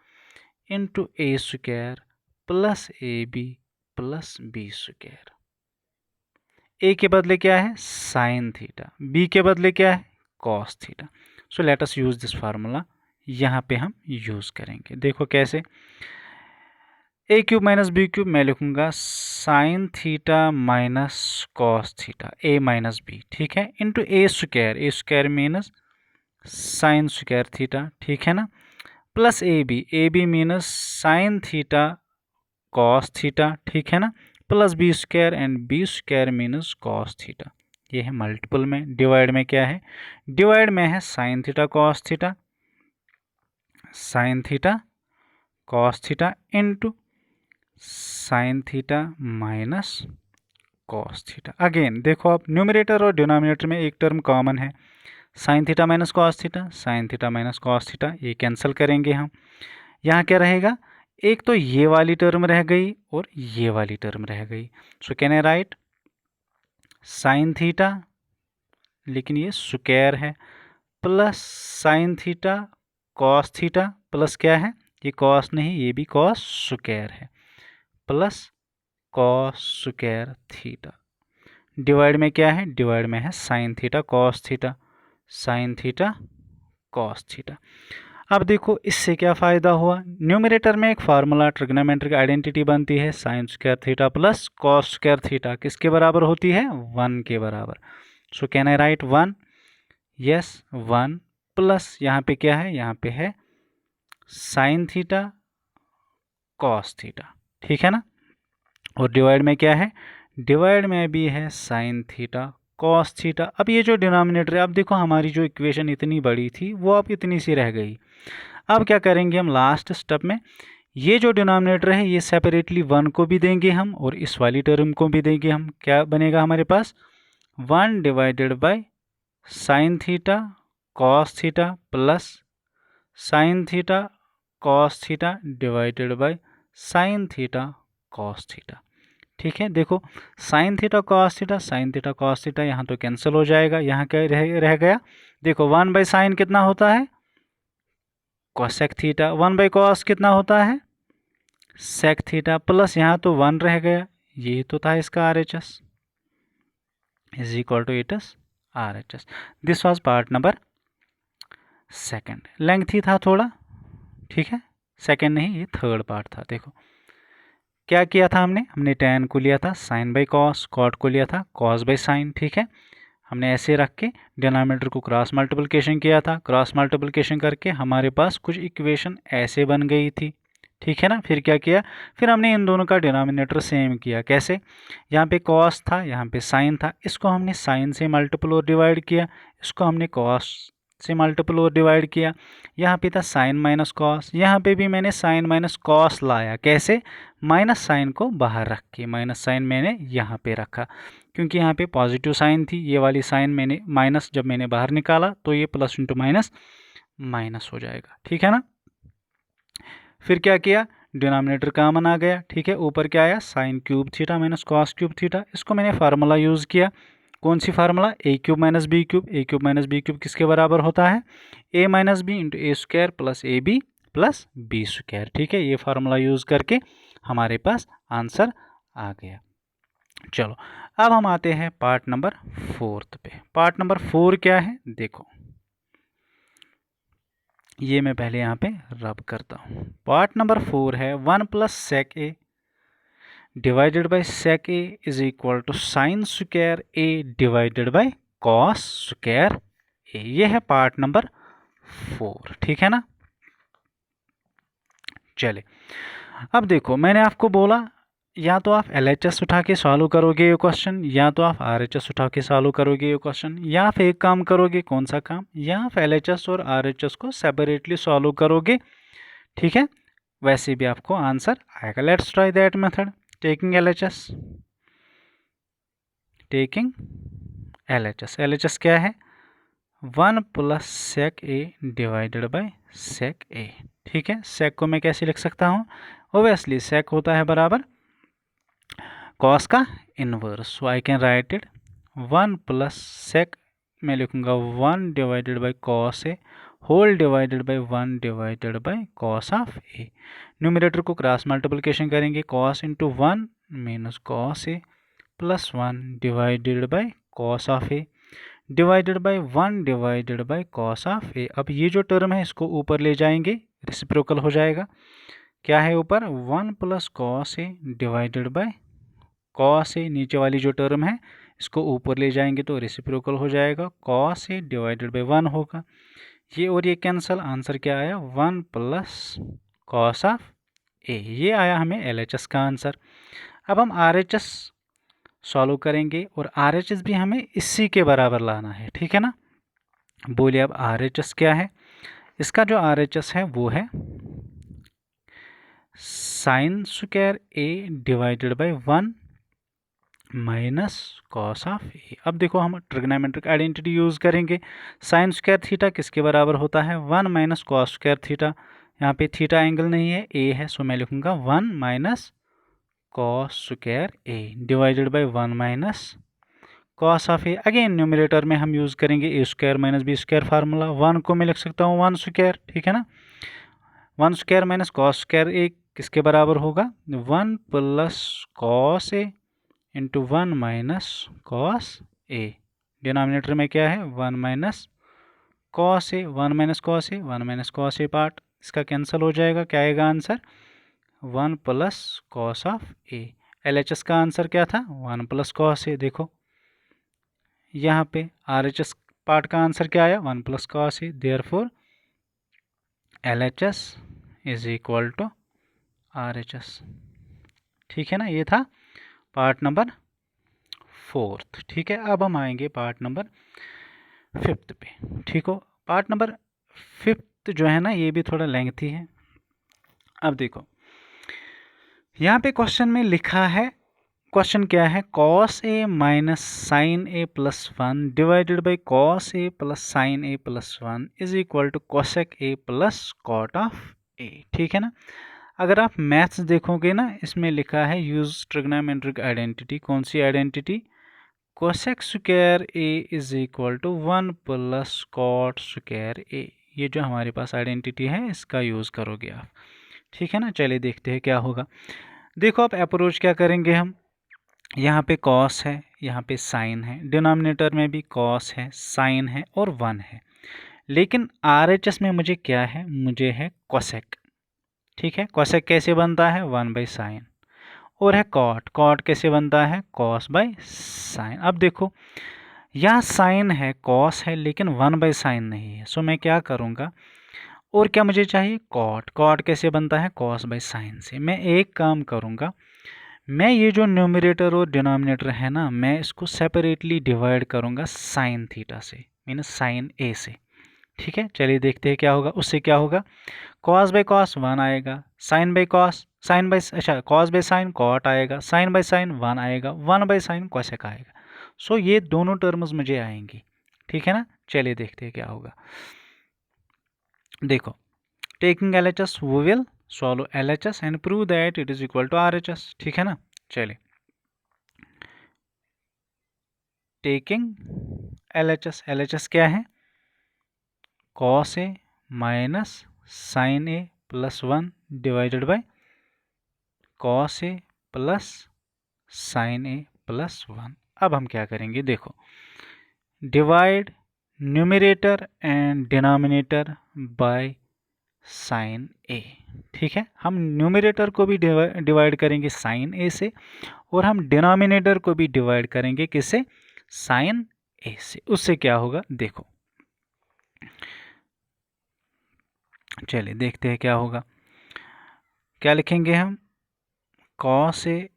into A square plus A B plus B square. A के बदले क्या है साइन थीटा, बी के बदले क्या है cos theta. So let us use this formula, यहाँ पे हम यूज करेंगे। देखो कैसे, A cube minus B cube मैं लिखूंगा sine theta minus cos theta A minus B, ठीक है, into A square minus sine square theta, ठीक है ना, plus A B minus sine theta cos theta, ठीक है ना, plus B square and B square minus cos theta. ये है मल्टीपल में, डिवाइड में क्या है, डिवाइड में है sign theta cos theta, sine theta cos theta into sine theta minus cos theta. Again देखो आप न्यूमरेटर और डिनोमिनेटर में एक टर्म कॉमन है, sign theta minus cos theta, sine theta minus cos theta, ये कैंसिल करेंगे हम। यहाँ क्या रहेगा, एक तो ये वाली टर्म रह गई और ये वाली टर्म रह गई। So can I right sine theta, लेकिन ये स्क्वायर है, plus sign theta cos theta, plus क्या है, ये कॉस नहीं ये भी कॉस स्क्वायर है, plus cos square theta, divide में क्या है, डिवाइड में है sign theta cos theta, sine theta cos theta. अब देखो इससे क्या फ़ायदा हुआ, न्यूमरेटर में एक फार्मूला ट्रिग्नोमेट्रिक आइडेंटिटी बनती है, sine square theta plus cos square theta किसके बराबर होती है, 1 के बराबर। So can I right 1, yes 1 plus यहाँ पे क्या है, यहाँ पे है साइन थीटा कॉस थीटा, ठीक है ना, और डिवाइड में क्या है, डिवाइड में भी है साइन थीटा कॉस थीटा। अब ये जो डिनोमिनेटर है, अब देखो हमारी जो इक्वेशन इतनी बड़ी थी वो अब इतनी सी रह गई। अब क्या करेंगे हम लास्ट स्टेप में, ये जो डिनोमिनेटर है ये सेपरेटली 1 को भी देंगे हम और इस वाली टर्म को भी देंगे हम। क्या बनेगा हमारे पास, 1 divided by sine theta cos theta plus sign theta cos theta divided by sine theta cos theta, ठीक है। देखो साइन थीटा कॉस थीटा यहाँ तो कैंसिल हो जाएगा, यहाँ क्या रह गया, देखो 1 बाई साइन कितना होता है कोसेक थीटा, 1/cos कितना होता है सेक थीटा, प्लस यहाँ तो 1 रह गया, ये तो था इसका RHS is equal to it is RHS। This was part number second. Lengthy था थोड़ा, ठीक है, सेकंड नहीं, ये थर्ड पार्ट था। देखो क्या किया था हमने tan को लिया था sin बाई कॉस, कॉट को लिया था cos बाई साइन, ठीक है। हमने ऐसे रख के डिनोमिनेटर को क्रॉस मल्टीप्लिकेशन किया था, क्रॉस मल्टीप्लिकेशन करके हमारे पास कुछ इक्वेशन ऐसे बन गई थी, ठीक है ना। फिर क्या किया, फिर हमने इन दोनों का डिनोमिनेटर सेम किया। कैसे, यहाँ पे cos था, यहाँ पे sin था, इसको हमने sin से मल्टीपल और डिवाइड किया, इसको हमने cos से मल्टीपल और डिवाइड किया। यहाँ पे था साइन माइनस कॉस, यहाँ पे भी मैंने साइन माइनस कॉस लाया। कैसे, माइनस साइन को बाहर रख के, माइनस साइन मैंने यहाँ पे रखा क्योंकि यहाँ पे पॉजिटिव साइन थी, ये वाली साइन मैंने माइनस जब मैंने बाहर निकाला तो ये प्लस इंटू माइनस माइनस हो जाएगा, ठीक है ना। फिर क्या किया, डिनोमिनेटर कॉमन आ गया, ठीक है। ऊपर क्या आया, sine cube theta minus cos cube theta, इसको मैंने फार्मूला यूज़ किया। कौन सी formula, A cube minus B cube. A cube minus B cube किसके बराबर होता है, A minus B into A square plus A B plus B square, ठीक है। ये फार्मूला यूज़ करके हमारे पास आंसर आ गया। चलो अब हम आते हैं पार्ट नंबर 4 पे। पार्ट नंबर 4 क्या है, देखो ये मैं पहले यहाँ पे रब करता हूँ। पार्ट नंबर 4 है 1 plus sec A divided by sec A is equal to sine square A divided by cos square A. ये है पार्ट नंबर 4, ठीक है ना। चले अब देखो, मैंने आपको बोला या तो आप LHS उठा के सॉल्व करोगे ये क्वेश्चन, या तो आप RHS उठा के सॉल्व करोगे ये क्वेश्चन, या आप एक काम करोगे, कौन सा काम, या आप LHS और RHS को सेपरेटली सॉल्व करोगे, ठीक है। वैसे भी आपको आंसर आएगा। Let's try that method. Taking LHS, LHS क्या है, 1 plus sec A divided by sec A, ठीक है। सेक को मैं कैसे लिख सकता हूँ, ओबियसली सेक होता है बराबर कॉस का inverse, so I can write it 1 plus sec, मैं लिखूंगा 1 divided by cos A whole divided by 1 divided by cos of A. Numerator को क्रॉस मल्टीप्लिकेशन करेंगे, cos into 1 minus cos A plus 1 divided by cos of A divided by 1 divided by cos of A. अब ये जो term है इसको ऊपर ले जाएंगे, रेसिप्रोकल हो जाएगा। क्या है ऊपर, 1 plus cos A divided by cos A, नीचे वाली जो टर्म है इसको ऊपर ले जाएंगे तो रेसिप्रोकल हो जाएगा, कॉस ए डिवाइडेड बाई 1 होगा। ये और ये कैंसल, आंसर क्या आया, 1 प्लस कॉस ऑफ ए। ये आया हमें LHS का आंसर। अब हम RHS सॉल्व करेंगे और RHS भी हमें इसी के बराबर लाना है, ठीक है ना। बोलिए अब RHS क्या है, इसका जो RHS है वो है sine square A divided by 1 minus cos of A. अब देखो हम ट्रिग्नोमेट्रिक आइडेंटिटी यूज़ करेंगे। साइन स्क्वायर थीटा किसके बराबर होता है, 1 माइनस कॉस स्क्वायर थीटा। यहाँ पे थीटा एंगल नहीं है, ए है, सो मैं लिखूँगा 1 minus cos square A divided by 1 minus cos of A. Again numerator में हम यूज़ करेंगे A square minus B square formula. 1 को मैं लिख सकता हूँ 1 स्क्वायर, ठीक है ना। 1 square minus cos square A किसके बराबर होगा, 1 प्लस कॉस ए इंटू 1 माइनस कॉस ए। डिनोमिनेटर में क्या है, 1 माइनस कॉस ए, 1 माइनस कॉस ए, 1 माइनस कॉस ए पार्ट इसका कैंसिल हो जाएगा। क्या आएगा answer, 1 plus cos of A. LHS का आंसर क्या था, 1 प्लस कॉस ए। देखो यहाँ पे RHS पार्ट का आंसर क्या आया, 1 plus cos a. Therefore LHS is equal to RHS, ठीक है ना। ये था पार्ट नंबर 4, ठीक है। अब हम आएंगे पार्ट नंबर 5 पे, ठीक हो। पार्ट नंबर 5 जो है ना ये भी थोड़ा लेंथी है। अब देखो यहाँ पे क्वेश्चन में लिखा है, क्वेश्चन क्या है, cos A minus sine A plus 1 divided by cos A plus sine A plus 1 is equal to cosec A plus cot of A, ठीक है ना। अगर आप मैथ्स देखोगे ना, इसमें लिखा है यूज ट्रिग्नोमेट्रिक आइडेंटिटी। कौन सी identity, cosec square A is equal to 1 plus cot square A. ये जो हमारे पास आइडेंटिटी है इसका यूज़ करोगे आप, ठीक है ना। चलिए देखते हैं क्या होगा। देखो आप अप्रोच क्या करेंगे हम, यहाँ पे कॉस है, यहाँ पे साइन है, डिनोमिनेटर में भी कॉस है, साइन है और 1 है, लेकिन RHS में मुझे क्या है, मुझे है कोसेक, ठीक है। कोसेक कैसे बनता है, 1/sin, और है कॉट, कॉट कैसे बनता है, cos/sin। अब देखो यहाँ साइन है, कॉस है, लेकिन 1/sin नहीं है, सो मैं क्या करूँगा, और क्या मुझे चाहिए, कॉट, कॉट कैसे बनता है, cos/sin से। मैं एक काम करूँगा, मैं ये जो न्यूमरेटर और डिनोमिनेटर है ना, मैं इसको सेपरेटली डिवाइड करूँगा साइन थीटा से, मीन्स साइन ए से, ठीक है। चलिए देखते हैं क्या होगा। उससे क्या होगा, cos/cos 1 आएगा, sin/cos sin बाई अच्छा cos/sin cot आएगा, sin/sin 1 आएगा, 1/sin cosec आएगा। सो ये दोनों टर्म्स मुझे आएंगी, ठीक है ना। चलिए देखते हैं क्या होगा। देखो, taking LHS we will solve LHS and prove that it is equal to RHS, ठीक है ना। चलिए, टेकिंग LHS क्या है, cos A minus sin A plus 1 divided by cos A plus sin A plus 1। अब हम क्या करेंगे, देखो, divide numerator and denominator by sine ए, ठीक है। हम न्यूमरेटर को भी डिवाइड करेंगे साइन ए से, और हम डिनोमिनेटर को भी डिवाइड करेंगे किससे, साइन ए से। उससे क्या होगा, देखो, चलिए देखते हैं क्या होगा। क्या लिखेंगे हम, cos ए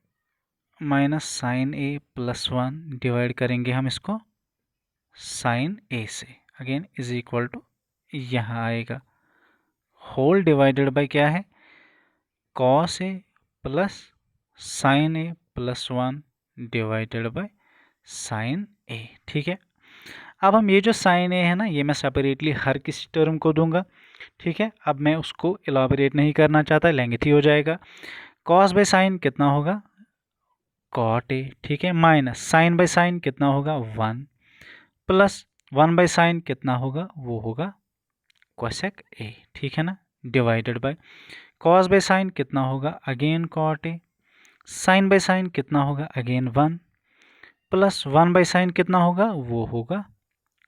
माइनस साइन ए प्लस 1 डिवाइड करेंगे हम इसको साइन ए से, अगेन इज इक्वल टू, यहाँ आएगा होल डिवाइडेड बाय क्या है, cos A plus sine A plus 1 divided by sine ए, ठीक है। अब हम ये जो साइन ए है ना, ये मैं सेपरेटली हर किसी टर्म को दूंगा, ठीक है। अब मैं उसको इलाबोरेट नहीं करना चाहता, लेंथी हो जाएगा। cos/sin कितना होगा, cot ए, ठीक है, माइनस sin/sin कितना होगा 1, प्लस 1/sin कितना होगा, वो होगा cosec ए, ठीक है ना, डिवाइडेड बाय cos/sin कितना होगा, अगेन cot ए, sin/sin कितना होगा, अगेन 1, प्लस 1/sin कितना होगा, वो होगा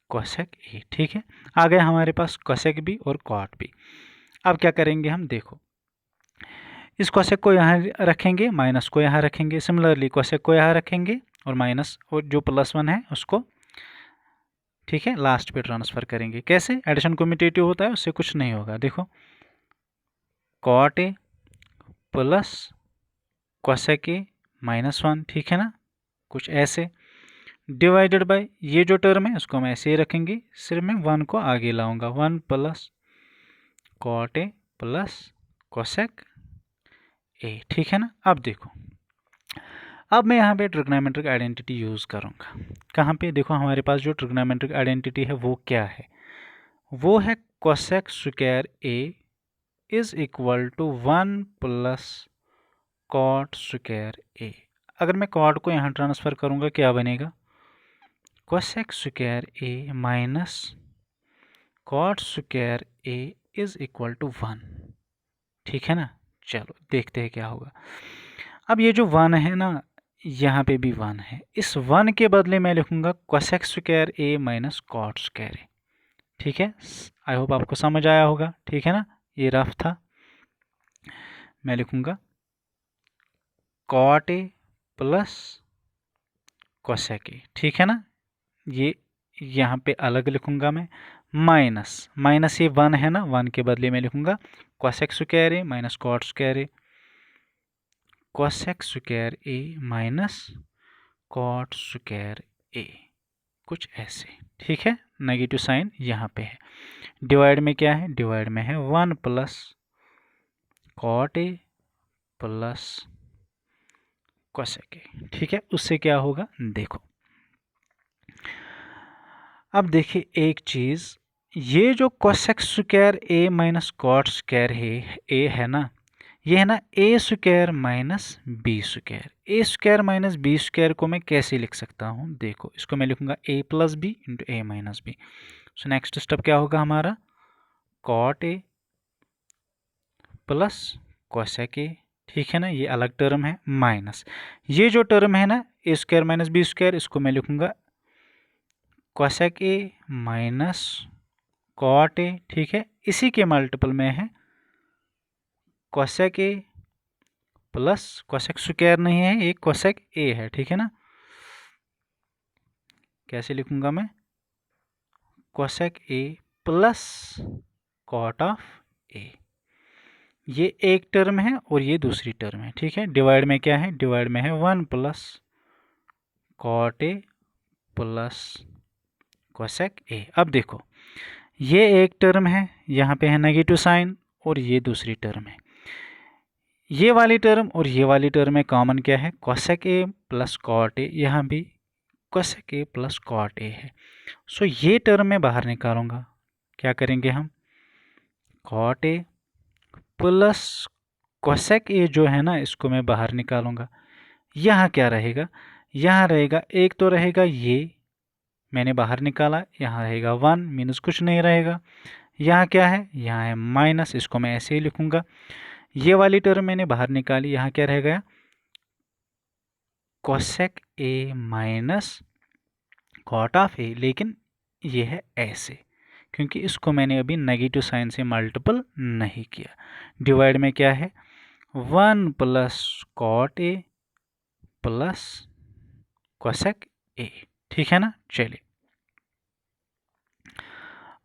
cosec ए, ठीक है। आ गया हमारे पास cosec भी और cot भी। अब क्या करेंगे हम, देखो, इस cosec को यहाँ रखेंगे, माइनस को यहाँ रखेंगे, सिमिलरली cosec को यहाँ रखेंगे और माइनस और जो प्लस 1 है उसको, ठीक है, लास्ट पे ट्रांसफर करेंगे। कैसे, एडिशन कम्यूटेटिव होता है, उससे कुछ नहीं होगा। देखो, cot ए प्लस cosec ए माइनस 1, ठीक है ना, कुछ ऐसे, डिवाइडेड बाय ये जो टर्म है उसको हम ऐसे ही रखेंगे, सिर्फ मैं 1 को आगे लाऊंगा, 1 प्लस cot ए प्लस cosec ए, ठीक है ना। अब देखो, अब मैं यहाँ पे ट्रिग्नोमेट्रिक आइडेंटिटी यूज़ करूँगा। कहाँ पे, देखो, हमारे पास जो ट्रिग्नोमेट्रिक आइडेंटिटी है वो क्या है, वो है cosec square A is equal to 1 plus cot square A. अगर मैं cot को यहाँ ट्रांसफ़र करूँगा क्या बनेगा, cosec square a minus cot square A is equal to 1, ठीक है ना। चलो देखते हैं क्या होगा। अब ये जो 1 है ना, यहाँ पे भी 1 है, इस 1 के बदले मैं लिखूंगा cosec square a minus cot square A, ठीक है। आई होप आपको समझ आया होगा, ठीक है ना। ये रफ था, मैं लिखूंगा cot ए प्लस cosec ए, ठीक है ना। ये यहाँ पे अलग लिखूंगा मैं, माइनस माइनस ये 1 है ना, 1 के बदले मैं लिखूंगा cosec square a minus cot square A, cosec square a minus cot square ए, कुछ ऐसे, ठीक है। नेगेटिव साइन यहाँ पे है। डिवाइड में क्या है, डिवाइड में है 1 प्लस cot ए प्लस cosec ए, ठीक है। उससे क्या होगा, देखो, अब देखिए एक चीज़, ये जो cosec square a minus cot square है ए है ना, ये है ना a square minus B square. A square minus B square को मैं कैसे लिख सकता हूँ, देखो, इसको मैं लिखूंगा A plus B into A minus B. So next step क्या होगा हमारा, कॉट ए प्लस कोसेक ए, ठीक है ना, ये अलग टर्म है, माइनस ये जो टर्म है ना a square minus B square, इसको मैं लिखूंगा cosec A minus cot a, ठीक है। इसी के मल्टीपल में है कोसेक ए प्लस कोसेक स्क्वायर नहीं है, एक कोसेक ए है, ठीक है ना। कैसे लिखूंगा मैं, cosec A plus cot of A, ये एक टर्म है और ये दूसरी टर्म है, ठीक है। डिवाइड में क्या है, डिवाइड में है 1 plus cot A plus cosec a. अब देखो ये एक टर्म है, यहाँ पे है नेगेटिव साइन, और ये दूसरी टर्म है। ये वाली टर्म और ये वाली टर्म में कॉमन क्या है, cosec A plus cot a, यहाँ भी cosec A plus cot a है। सो ये टर्म मैं बाहर निकालूंगा, क्या करेंगे हम, cot A plus cosec a जो है ना, इसको मैं बाहर निकालूंगा। यहाँ क्या रहेगा, यहाँ रहेगा एक तो रहेगा ये मैंने बाहर निकाला, यहाँ रहेगा 1 मीनस कुछ नहीं रहेगा। यहाँ क्या है, यहाँ है माइनस, इसको मैं ऐसे ही लिखूंगा। ये वाली टर्म मैंने बाहर निकाली, यहाँ क्या रह गया, cosec A minus cot of A, लेकिन ये है ऐसे क्योंकि इसको मैंने अभी नेगेटिव साइन से मल्टीपल नहीं किया। डिवाइड में क्या है, 1 प्लस कॉट ए प्लस कोसेक ए, ठीक है ना। चलिए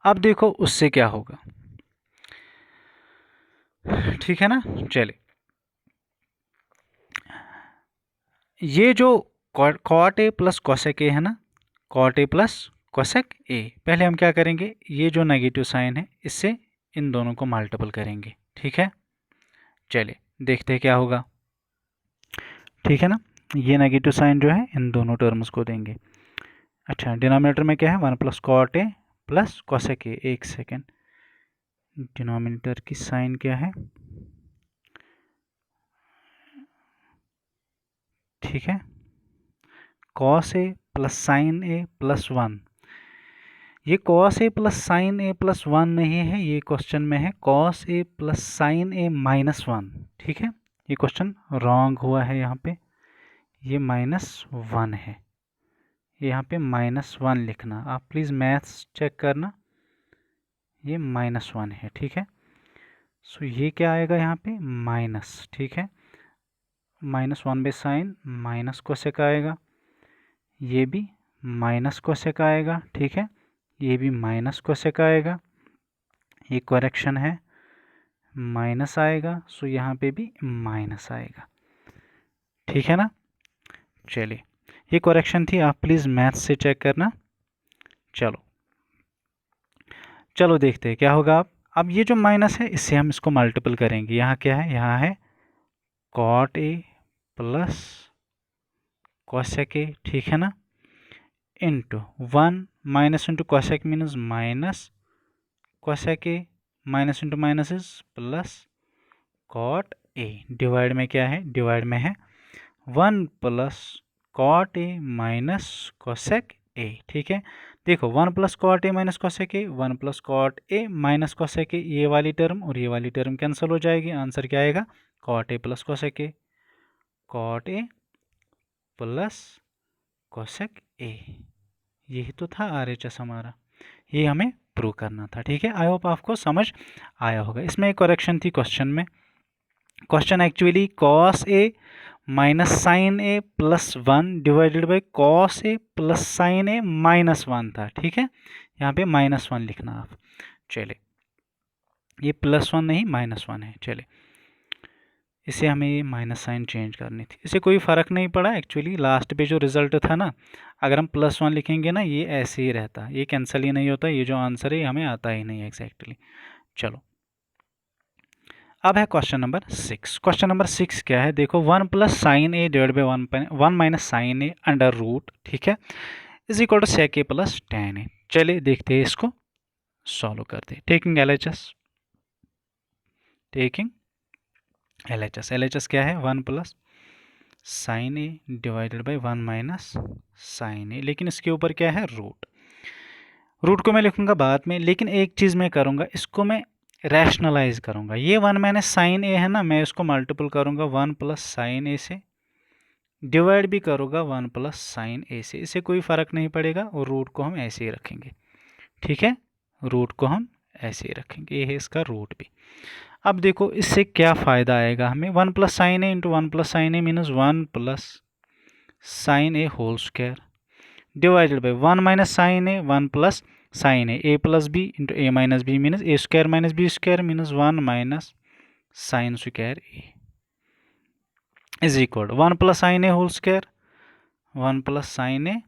अब देखो उससे क्या होगा, ठीक है ना। चलिए ये जो cot A plus cosec a है ना, cot A plus cosec a, पहले हम क्या करेंगे, ये जो नेगेटिव साइन है इससे इन दोनों को मल्टीपल करेंगे, ठीक है। चलिए देखते हैं क्या होगा, ठीक है ना। ये नेगेटिव साइन जो है इन दोनों टर्म्स को देंगे। अच्छा डिनोमिनेटर में क्या है, 1 plus cot A plus cosec a, एक सेकेंड, डिनोमिनेटर की साइन क्या है, ठीक है, कॉस ए प्लस साइन ए प्लस 1। ये कॉस ए प्लस साइन ए प्लस 1 नहीं है, ये क्वेश्चन में है कॉस ए प्लस साइन ए माइनस 1, ठीक है। ये क्वेश्चन रॉन्ग हुआ है, यहाँ पे ये -1 है, यहाँ पे -1 लिखना। आप प्लीज़ मैथ्स चेक करना, ये -1 है, ठीक है। सो ये क्या आएगा यहाँ पे माइनस, ठीक है, -1 बाई साइन माइनस कोसेक आएगा, ये भी माइनस कोसेक आएगा, ठीक है, ये भी माइनस कोसेक आएगा, ये करेक्शन है, माइनस आएगा, सो यहाँ पे भी माइनस आएगा, ठीक है ना। चलिए ये करेक्शन थी, आप प्लीज़ मैथ्स से चेक करना। चलो चलो देखते हैं क्या होगा। अब ये जो माइनस है इससे हम इसको मल्टीपल करेंगे, यहाँ क्या है, यहाँ है कॉट ए प्लस कोसेक ए, ठीक है ना, into 1 minus into cosec means minus cosec A, minus into minus is plus cot a. Divide में क्या है, डिवाइड में है 1 plus cot a minus cosec ए, ठीक है। देखो 1 plus cot a minus cosec a, 1 plus cot a minus cosec a, ये वाली टर्म और ये वाली टर्म कैंसिल हो जाएगी, आंसर क्या आएगा, cot A plus cosec a, cot A plus cosec a. यही तो था RHS हमारा, ये हमें प्रूव करना था, ठीक है। आई होप आपको समझ आया होगा। इसमें एक करेक्शन थी क्वेश्चन में, question actually cos A minus sine A plus 1 divided by cos A plus sine A minus 1 था, ठीक है। यहाँ पे -1 लिखना आप। चले ये +1 नहीं -1 है। चले इसे हमें ये माइनस साइन चेंज करनी थी, इसे कोई फ़र्क नहीं पड़ा एक्चुअली, लास्ट पे जो रिज़ल्ट था ना, अगर हम +1 लिखेंगे ना ये ऐसे ही रहता, ये कैंसिल ही नहीं होता, ये जो आंसर है हमें आता ही नहीं एग्जैक्टली। चलो अब है क्वेश्चन नंबर 6। क्वेश्चन नंबर 6 क्या है, देखो 1 plus sine A divide by 1 minus sine a under root, ठीक है, is equal to sec a plus tan a. चलिए देखते हैं इसको सॉल्व करते हैं। टेकिंग LHS, टेकिंग LHS क्या है, 1 plus sine A divided by 1 minus sine A, लेकिन इसके ऊपर क्या है रूट। रूट को मैं लिखूंगा बाद में, लेकिन एक चीज़ मैं करूंगा, इसको मैं रैशनलाइज करूंगा। ये 1 माइनस साइन ए है ना, मैं इसको मल्टीपल करूंगा 1 प्लस साइन ए से, डिवाइड भी करूंगा 1 प्लस साइन ए से। इससे कोई फ़र्क नहीं पड़ेगा और रूट को हम ऐसे ही रखेंगे। ठीक है, रूट को हम ऐसे ही रखेंगे, ये है इसका रूट भी। अब देखो इससे क्या फ़ायदा आएगा हमें, 1 plus sine A into 1 plus sine A minus 1 plus sine A whole square divided by 1 minus sine A 1 plus sine A plus B into A minus B minus A square minus B square minus 1 minus sine square A is equal 1 plus sine A whole square 1 plus sine A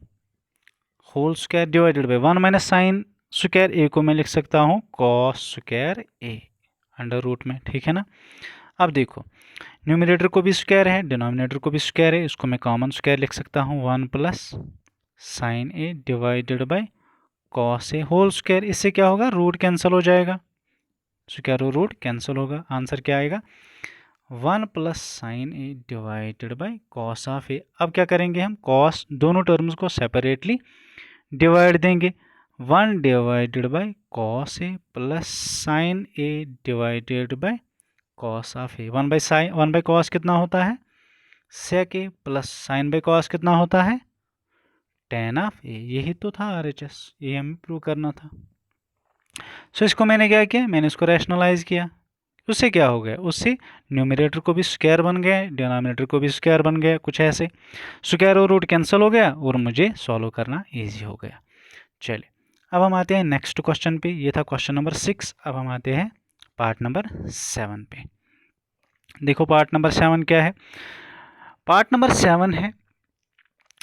whole square divided by 1 minus sine square A को मैं लिख सकता हूँ cos square ए under root में। ठीक है ना। अब देखो न्यूमरेटर को भी स्क्वायर है, डिनोमिनेटर को भी स्क्वायर है, इसको मैं कॉमन स्क्वायर लिख सकता हूँ 1 plus sine A divided by cos A whole square. इससे क्या होगा, रूट कैंसिल हो जाएगा, स्क्वायर और रूट कैंसिल होगा। आंसर क्या आएगा, 1 plus sine A divided by cos of A. अब क्या करेंगे हम, कॉस दोनों टर्म्स को सेपरेटली डिवाइड देंगे, 1 divided by cos A plus sine A divided by cos of A. 1 by sine 1 by cos कितना होता है, सेक a plus sign by cos कितना होता है, टेन ऑफ ए। यही तो था RHS, ये हमें प्रूव करना था। सो इसको मैंने क्या किया, मैंने इसको रैशनलाइज किया। उससे क्या हो गया, उससे न्यूमरेटर को भी स्क्वायर बन गया, डिनोमिनेटर को भी स्क्वायर बन गया, कुछ ऐसे स्क्वायर और रूट कैंसिल हो गया और मुझे सॉल्व करना ईजी हो गया। चलिए अब हम आते हैं नेक्स्ट क्वेश्चन पे। ये था क्वेश्चन नंबर 6। अब हम आते हैं पार्ट नंबर 7 पे। देखो पार्ट नंबर 7 क्या है, पार्ट नंबर 7 है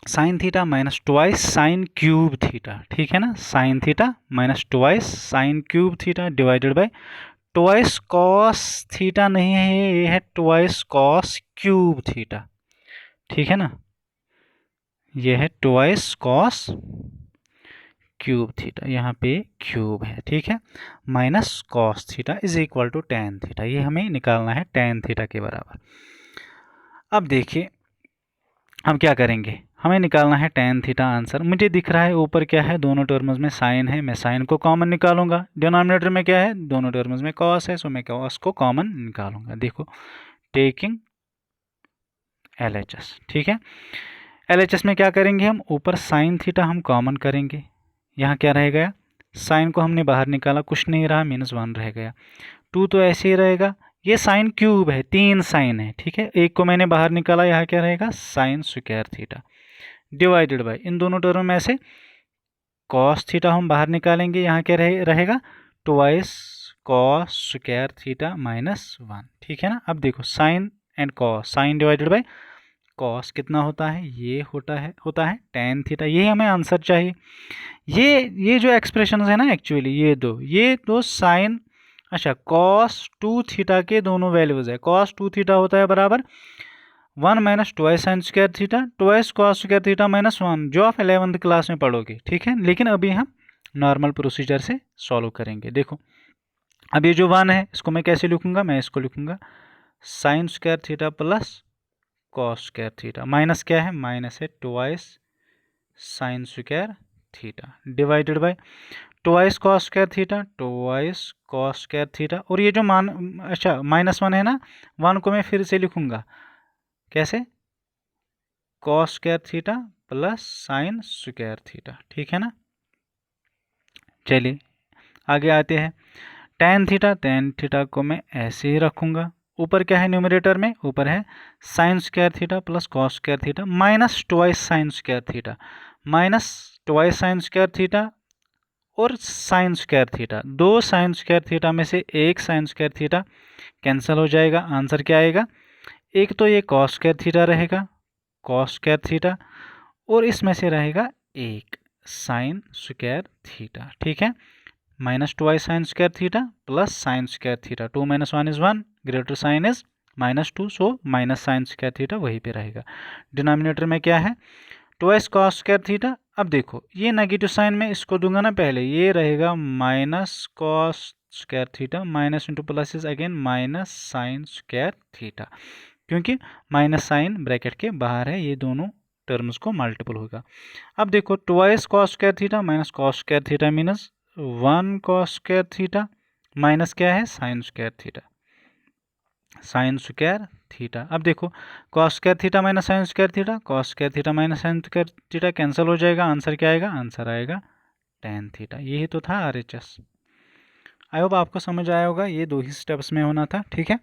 sign theta minus twice sign cube theta. ठीक है ना, sign theta minus twice sign cube theta divided bye twice cos theta नहीं है, ये है ट्वाइस कॉस क्यूब थीटा। ठीक है ना, ये है ट्वाइस कॉस क्यूब थीटा, यहाँ पे क्यूब है। ठीक है, minus cos theta is equal to tan theta, ये हमें निकालना है टेन थीटा के बराबर। अब देखिए हम क्या करेंगे, हमें निकालना है टेन थीटा आंसर। मुझे दिख रहा है ऊपर क्या है, दोनों टर्म्स में साइन है, मैं साइन को कॉमन निकालूंगा। डिनोमिनेटर में क्या है, दोनों टर्म्स में कॉस है, सो मैं कॉस को कॉमन निकालूंगा। देखो टेकिंग LHS। ठीक है, LHS में क्या करेंगे हम, ऊपर साइन थीटा हम कॉमन करेंगे, यहाँ क्या रह गया, साइन को हमने बाहर निकाला, कुछ नहीं रहा, -1 रह गया, 2 तो ऐसे ही रहेगा। ये साइन क्यूब है, 3 साइन है। ठीक है, एक को मैंने बाहर निकाला, यहाँ क्या रहेगा, sine square theta divided by इन दोनों टर्म में से कॉस थीटा हम बाहर निकालेंगे, यहाँ क्या रहेगा, ट्वाइस कॉस स्क्वायर थीटा -1। ठीक है ना। अब देखो sine and cos, sine divided by cos कितना होता है, ये होता है टेन थीटा। ये हमें आंसर चाहिए। ये जो एक्सप्रेशन है ना, एक्चुअली ये दो साइन, अच्छा कॉस 2 थीटा के दोनों वैल्यूज है। कॉस 2 थीटा होता है बराबर 1 minus twice sine square theta twice cos square theta -1, जो आप 11th क्लास में पढ़ोगे। ठीक है, लेकिन अभी हम नॉर्मल प्रोसीजर से सॉल्व करेंगे। देखो अब ये जो 1 है इसको मैं कैसे लिखूंगा, मैं इसको लिखूंगा sign square theta plus cos square theta, minus क्या है, माइनस है twice sine square theta divided bye twice cos square theta twice cos square theta. और ये जो अच्छा -1 है ना, 1 को मैं फिर से लिखूंगा कैसे, cos square theta plus sine square theta. ठीक है ना। चलिए आगे आते हैं, टेन थीटा को मैं ऐसे ही रखूंगा। ऊपर क्या है न्यूमरेटर में, ऊपर है sine square theta plus cos square theta minus twice sine square theta, minus twice sine square theta और साइन स्क्वायर थीटा। दो साइन स्क्वायर थीटा में से एक साइन स्क्वायर थीटा कैंसिल हो जाएगा। आंसर क्या आएगा, एक तो ये कॉस स्क्वायर थीटा रहेगा, कॉस स्क्वायर थीटा, और इसमें से रहेगा एक साइन स्क्वायर थीटा। ठीक है, minus twice sine square theta plus sine square theta, 2 - 1 = 1, greater sign is -2, so minus sine square theta वहीं पे रहेगा। डिनोमिनेटर में क्या है, ट्वाइस कॉस स्क्वायर थीटा। अब देखो ये नेगेटिव साइन में इसको दूंगा ना पहले, ये रहेगा minus cos square theta, minus into plus is again minus sine square theta, क्योंकि माइनस साइन ब्रैकेट के बाहर है, ये दोनों टर्म्स को मल्टीपल होगा। अब देखो twice cos square theta minus cos square theta मीनस 1 cos square theta minus क्या है sine square theta, sign square theta. अब देखो cos square theta minus sine square theta, cos square theta minus sine square theta cancel हो जाएगा, answer क्या आएगा, answer आएगा tan theta. यही तो था RHS। आई होप आपको समझ आया होगा, ये 2 ही स्टेप्स में होना था, ठीक है।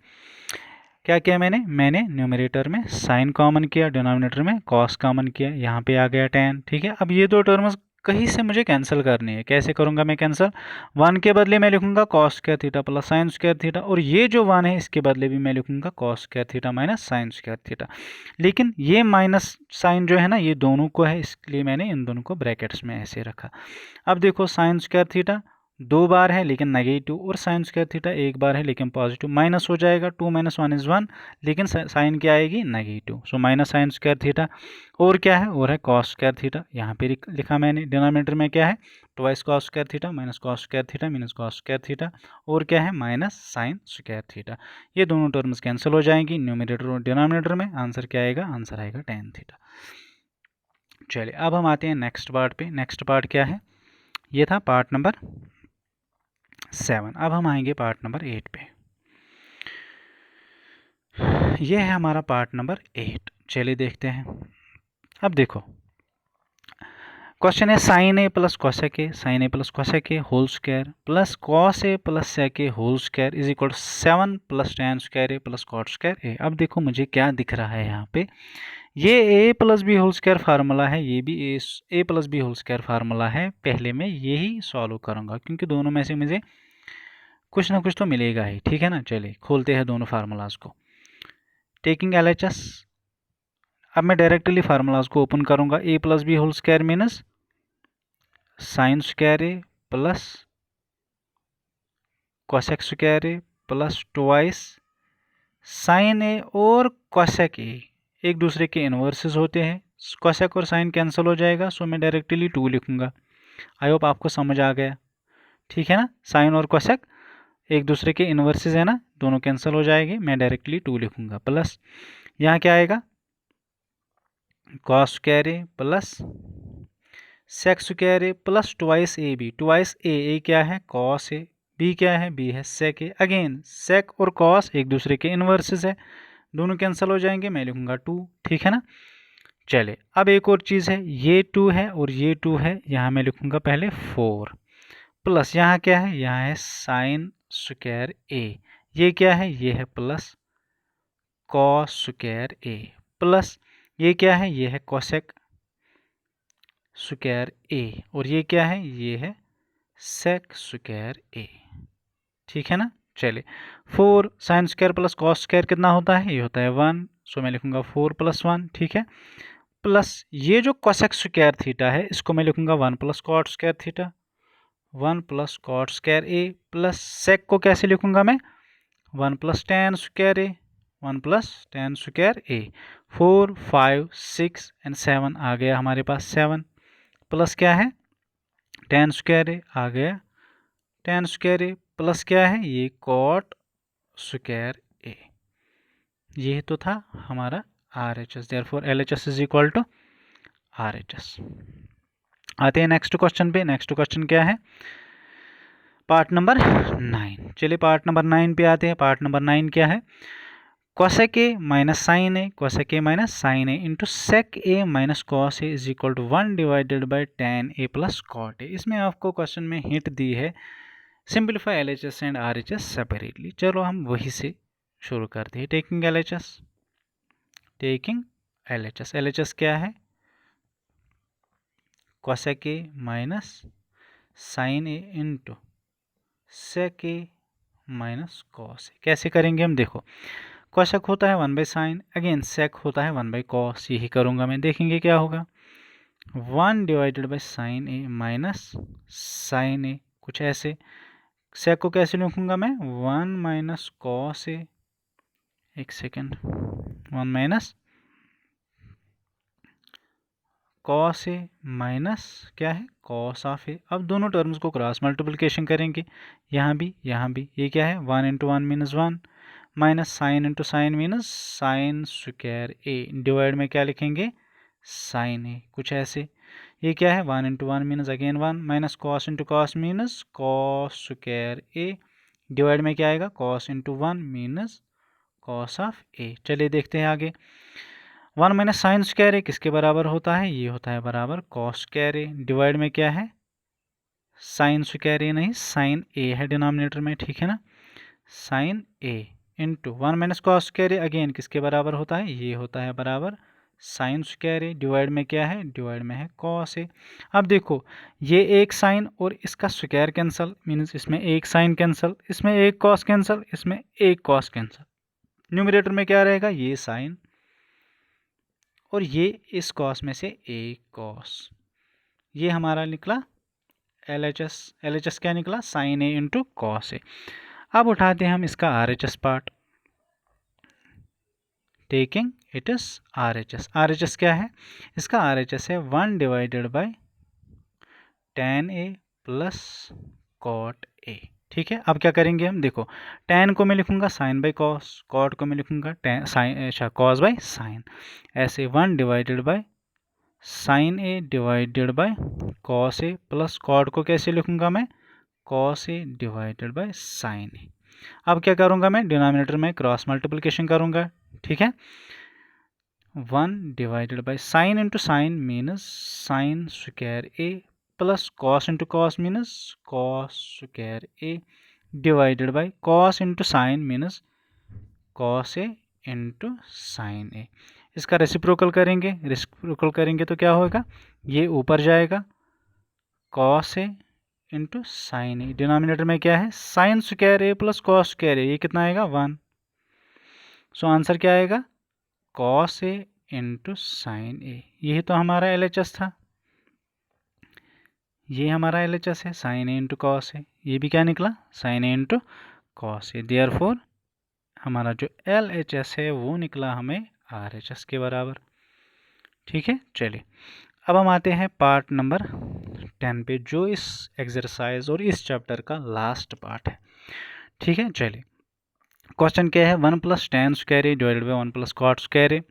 क्या किया मैंने न्यूमरेटर में साइन कॉमन किया, डिनोमिनेटर में कॉस कॉमन किया, यहाँ पे आ गया tan, ठीक है। अब ये 2 टर्म्स कहीं से मुझे कैंसिल करनी है, कैसे करूँगा मैं कैंसिल, 1 के बदले मैं लिखूंगा cos square theta plus sine square theta, और ये जो 1 है इसके बदले भी मैं लिखूंगा cos square theta minus sine square theta. लेकिन ये माइनस साइन जो है ना ये दोनों को है, इसलिए मैंने इन दोनों को ब्रैकेट्स में ऐसे रखा। अब देखो साइन स्क्वायर थीटा 2 बार है लेकिन नेगेटिव, और साइन स्क्वायर थीटा 1 बार है लेकिन पॉजिटिव, माइनस हो जाएगा, 2 - 1 = 1, लेकिन साइन क्या आएगी, नेगेटिव। सो माइनस साइन स्क्वायर थीटा, और क्या है, और है कॉस स्क्वायर थीटा। यहाँ पे लिखा मैंने डिनोमिनेटर में क्या है, twice cos square theta minus cos square theta minus cos square theta, और क्या है माइनस साइन स्क्वायर थीटा। ये दोनों टर्म्स कैंसिल हो जाएंगी न्यूमरेटर और डिनोमिनेटर में, आंसर क्या आएगा, आंसर आएगा tan थीटा। चलिए अब हम आते हैं नेक्स्ट पार्ट पे। नेक्स्ट पार्ट क्या है, ये था पार्ट नंबर 7। अब हम आएंगे पार्ट नंबर 8 पे। ये है हमारा पार्ट नंबर 8। चलिए देखते हैं। अब देखो क्वेश्चन है sine A plus cosec A, sine A plus cosec A whole square plus cos A plus sec A whole square is equal 7 plus tan square A plus cot square A. अब देखो मुझे क्या दिख रहा है यहाँ पे, ये a plus B whole square formula है, ये भी a plus B whole square formula है। पहले मैं यही सॉल्व करूँगा क्योंकि दोनों में से मुझे कुछ ना कुछ तो मिलेगा ही, ठीक है ना। चलिए खोलते हैं दोनों फार्मूलाज को। टेकिंग LHS, अब मैं डायरेक्टली फार्मूलाज को ओपन करूँगा। a plus B whole square minus sine square A plus cosec square A plus twice sine A और कोसेक ए एक दूसरे के इन्वर्सेस होते हैं। कोसेक और साइन कैंसिल हो जाएगा, सो मैं डायरेक्टली 2 लिखूंगा। आई होप आपको समझ आ गया, ठीक है ना। साइन और कोसेक एक दूसरे के इन्वर्सेस है ना, दोनों कैंसिल हो जाएंगे, मैं डायरेक्टली 2 लिखूंगा। प्लस यहाँ क्या आएगा, cos square A plus sec square A plus twice A B, twice A क्या है कॉस ए, बी क्या है, बी है सेक ए। अगेन सेक और कॉस एक दूसरे के इन्वर्सेस है, दोनों कैंसिल हो जाएंगे, मैं लिखूंगा 2, ठीक है ना। चले अब एक और चीज़ है, ये 2 है और ये 2 है, यहाँ मैं लिखूंगा पहले 4 प्लस यहाँ क्या है, यहाँ है साइन स्क्वायर ए, ये क्या है, ये है plus cos square A plus ये क्या है, ये है कोसेक स्क्वायर ए, और ये क्या है, ये है सेक स्क्वायर ए, ठीक है ना। चलिए 4 sine square plus cos square कितना होता है, ये होता है 1, सो मैं लिखूंगा 4 + 1, ठीक है। प्लस ये जो कोसेक स्क्वायर थीटा है इसको मैं लिखूंगा 1 plus cot square theta, 1 plus cot square A, plus sec को कैसे लिखूंगा मैं, 1 plus tan square A, 1 plus tan square A. 4 5 6 and 7 आ गया हमारे पास 7, प्लस क्या है tan स्क्वायर ए आ गया tan स्क्वायर ए, प्लस क्या है ये कॉट स्क्वायर ए। ये तो था हमारा RHS, therefore LHS is equal to RHS। आते हैं नेक्स्ट क्वेश्चन पे। नेक्स्ट क्वेश्चन क्या है, पार्ट नंबर 9। चलिए पार्ट नंबर 9 पे आते हैं। पार्ट नंबर 9 क्या है, cosec A minus sine A, cosec A minus sine A into sec A minus cos A is equal to 1 divided by tan A plus cot A. इसमें आपको question में hint दी है, simplify LHS and RHS separately. चलो हम वही से शुरू करते हैं। Taking LHS, taking LHS, LHS क्या है, cosec A minus sine A into sec A minus cos A. कैसे करेंगे हम, देखो कोसेक होता है 1 बाई साइन, अगेन सेक होता है 1 बाई कॉस, यही करूँगा मैं। देखेंगे क्या होगा, 1 divided by sine A minus sine A, कुछ ऐसे। सेक को कैसे लिखूँगा मैं, 1 माइनस कॉस ए, एक सेकेंड, 1 माइनस कॉस ए माइनस क्या है कॉस ऑफ ए। अब दोनों टर्म्स को क्रॉस मल्टीप्लिकेशन करेंगे, यहाँ भी यहाँ भी। ये क्या है 1 into 1 minus 1 minus sine into sine minus sine square A, divide में क्या लिखेंगे साइन ए, कुछ ऐसे। ये क्या है, 1 into 1 minus again 1 minus cos into cos minus cos square A, divide में क्या आएगा, cos into 1 minus cos of A. चलिए देखते हैं आगे। 1 माइनस साइन स्क्वायर ए किसके बराबर होता है, ये होता है बराबर कॉस स्क्वायर ए, डिवाइड में क्या है, साइन स्क्वायर ए नहीं, साइन ए है डिनोमिनेटर में, ठीक है ना। साइन ए इंटू 1 माइनस कॉस स्क्वायर ए अगेन किसके बराबर होता है, ये होता है बराबर साइन स्क्वायर ए, डिवाइड में क्या है, डिवाइड में है कॉस ए। अब देखो ये एक साइन और इसका स्क्वायर कैंसल, मीन्स इसमें एक साइन कैंसल, इसमें एक कॉस कैंसल, इसमें एक कॉस कैंसल। न्यूमरेटर में क्या रहेगा, ये साइन और ये इस कॉस में से एक कॉस। ये हमारा निकला LHS। LHS क्या निकला, sine A into cos a. अब उठाते हैं हम इसका RHS part, taking it is RHS। RHS क्या है, इसका RHS है 1 divided by tan A plus cot a, ठीक है। अब क्या करेंगे हम, देखो tan को मैं लिखूंगा साइन बाई कॉस, कॉट को मैं लिखूंगा साइन, अच्छा कॉस बाई साइन, ऐसे 1 divided by sine A divided by cos A plus cot को कैसे लिखूंगा मैं, cos A divided by sine A. अब क्या करूंगा मैं, डिनोमिनेटर में क्रॉस मल्टीप्लिकेशन करूंगा, ठीक है। 1 divided by sine into sine minus sine square A plus cos into cos minus cos square A, divided by cos into sine minus cos A into sine A. इसका reciprocal करेंगे, reciprocal करेंगे तो क्या होगा, ये ऊपर जाएगा cos A into sine A, denominator में क्या है, sine square A plus cos square A, ये कितना आएगा 1। सो आंसर क्या आएगा, कॉस ए इंटू साइन ए। यही तो हमारा LHS था, ये हमारा LHS है साइन ए इंटू कॉस ए, ये भी क्या निकला, sine A into cos a. Therefore हमारा जो LHS है वो निकला हमें RHS के बराबर, ठीक है। चलिए अब हम आते हैं पार्ट नंबर 10 पे, जो इस एक्सरसाइज और इस चैप्टर का लास्ट पार्ट है, ठीक है। चलिए क्वेश्चन क्या है, 1 plus tan square A divided by 1 plus cot square A.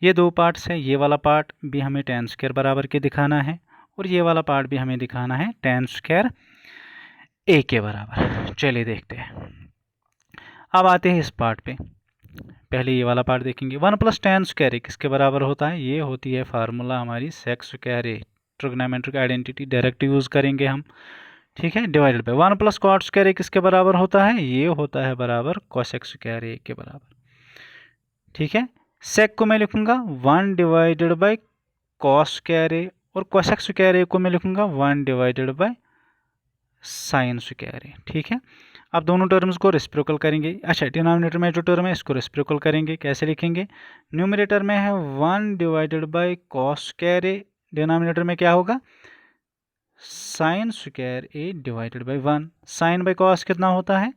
ये दो पार्ट्स है, ये वाला पार्ट भी हमें tan स्क्वायर बराबर के दिखाना है और ये वाला पार्ट भी हमें दिखाना है tan स्क्वायर ए के बराबर। चलिए देखते हैं। अब आते हैं इस पार्ट पे, पहले ये वाला पार्ट देखेंगे। 1 प्लस tan स्क्वायर ए किसके बराबर होता है, ये होती है फार्मूला हमारी sec square A, trigonometric identity direct use करेंगे हम, ठीक है। Divided by 1 plus cot square A किसके बराबर होता है, ये होता है बराबर कोसेक स्क्वायर ए के बराबर, ठीक है। सेक को मैं लिखूंगा 1 डिवाइडेड बाई कॉस स्क्वायर ए और कोसेक स्क्वायर ए को मैं लिखूंगा 1 divided by sign square A, ठीक है। अब दोनों टर्म्स को रेसिप्रोकल करेंगे। अच्छा, डिनोमिनेटर में जो टर्म है इसको रेसिप्रोकल करेंगे, कैसे लिखेंगे, न्यूमरेटर में है 1 divided by cos square a, denominator में क्या होगा, sine square A divided by 1। Sine by cos कितना होता है,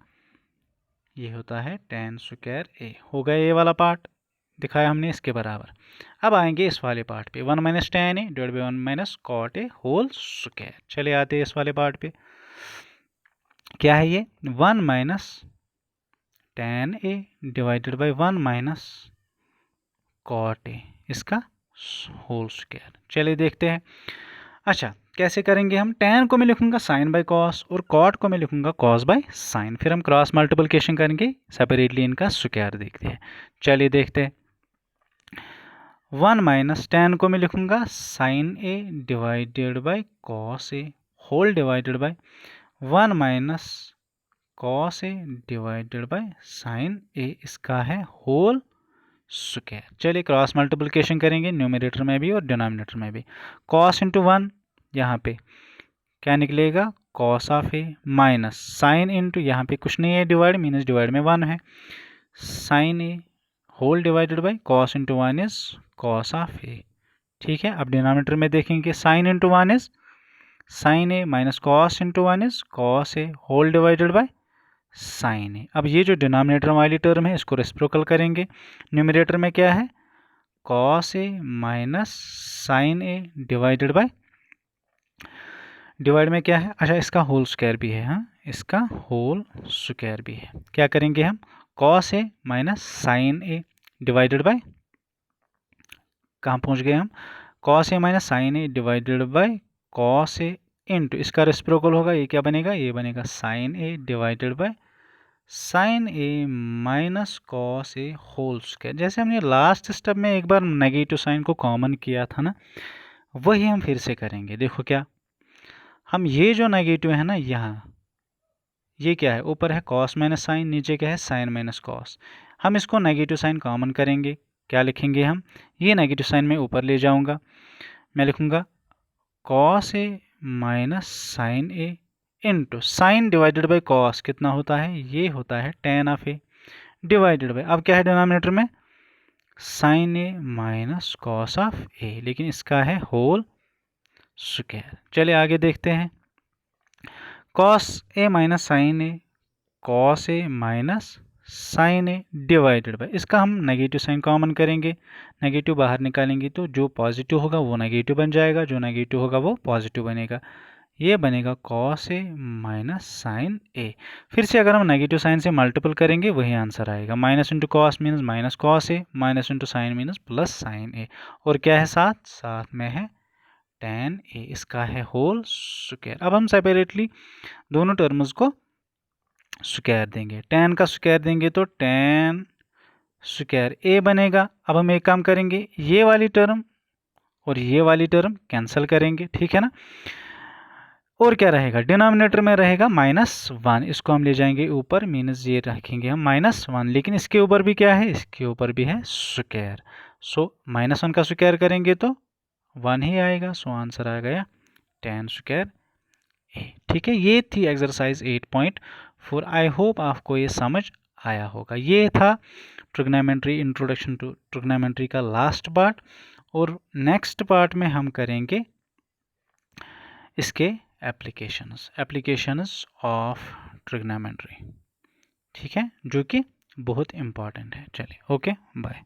ये होता है tan स्क्वायर ए। हो गया ये वाला पार्ट, दिखाया हमने इसके बराबर। अब आएंगे इस वाले पार्ट पे, 1 minus tan a divide by 1 minus cot a whole square. चले आते हैं इस वाले पार्ट पे, क्या है ये, 1 minus tan a divided by 1 minus cot a, इसका होल स्क्वायर। चलिए देखते हैं। अच्छा कैसे करेंगे हम, tan को मैं लिखूंगा साइन बाई कॉस और कॉट को मैं लिखूंगा कॉस बाई साइन, फिर हम क्रॉस मल्टीप्लिकेशन करेंगे, सेपरेटली इनका स्क्वायर देखते हैं। चलिए देखते हैं। 1 माइनस tan को मैं लिखूंगा sine A divided by cos A whole divided by 1 minus cos A divided by sine A, इसका है होल स्क्वायर। चलिए क्रॉस मल्टीप्लिकेशन करेंगे, न्यूमरेटर में भी और डिनोमिनेटर में भी। कॉस इंटू 1, यहाँ पे क्या निकलेगा, cos of A minus sine into, यहाँ पे कुछ नहीं है डिवाइड, मीनस डिवाइड में 1 है, sine A whole divided by cos into 1 is cos of A, ठीक है। अब डिनोमिनेटर में देखेंगे, sine into 1 is sine A minus cos into 1 is cos A whole divided by sine A. अब ये जो डिनोमिनेटर वाली टर्म है इसको रेसिप्रोकल करेंगे, न्यूमरेटर में क्या है, cos A minus sine A divided by, divide में क्या है, अच्छा इसका होल स्क्वायर भी है, हाँ इसका होल स्क्वायर भी है। क्या करेंगे हम, cos A minus sine A divided by, कहाँ पहुँच गए हम, cos A minus sine A divided by cos A into, इसका रेसिप्रोकल होगा, ये क्या बनेगा, ये बनेगा sine A divided by sine A minus cos A whole square. जैसे हमने लास्ट स्टेप में एक बार नेगेटिव साइन को कॉमन किया था ना, वही हम फिर से करेंगे। देखो क्या, हम ये जो नेगेटिव है ना यहाँ, ये क्या है, ऊपर है कॉस माइनस साइन, नीचे क्या है साइन माइनस कॉस। हम इसको नेगेटिव साइन कॉमन करेंगे, क्या लिखेंगे हम, ये नेगेटिव साइन मैं ऊपर ले जाऊंगा, मैं लिखूंगा cos A minus sine A into sine divided by cos कितना होता है, ये होता है tan of A divided by, अब क्या है डिनोमिनेटर में, sine A minus cos of A, लेकिन इसका है होल स्क्वायर। चलिए आगे देखते हैं, cos A minus sine A, cos A minus sine A divided by, इसका हम नेगेटिव साइन कॉमन करेंगे, नेगेटिव बाहर निकालेंगे तो जो पॉजिटिव होगा वो नेगेटिव बन जाएगा, जो नेगेटिव होगा वो पॉजिटिव बनेगा, ये बनेगा कॉस ए माइनस साइन ए। फिर से अगर हम नेगेटिव साइन से मल्टीपल करेंगे वही आंसर आएगा, minus into cos minus minus cos A, minus into sine minus plus sine A, और क्या है साथ में है टेन ए, इसका है होल स्क्वायर। अब हम सेपरेटली दोनों टर्म्स को स्क्वायर देंगे, टेन का स्क्वायर देंगे तो टेन स्क्वायर ए बनेगा। अब हम एक काम करेंगे, ये वाली टर्म और ये वाली टर्म कैंसिल करेंगे, ठीक है ना, और क्या रहेगा, डिनोमिनेटर में रहेगा -1, इसको हम ले जाएंगे ऊपर, मीनस ये रखेंगे हम -1, लेकिन इसके ऊपर भी क्या है, इसके ऊपर भी है स्क्वायर, सो -1 का स्क्वायर करेंगे तो 1 ही आएगा, सो आंसर आ गया 10 स्क्वायर ए। ठीक है, ये थी एक्सरसाइज 8.4। आई होप आपको ये समझ आया होगा। ये था ट्रिग्नोमेट्री, इंट्रोडक्शन टू ट्रिग्नोमेट्री का लास्ट पार्ट, और नेक्स्ट पार्ट में हम करेंगे इसके एप्लीकेशंस ऑफ ट्रिग्नोमेट्री, ठीक है, जो कि बहुत इंपॉर्टेंट है। चलिए, ओके, बाय।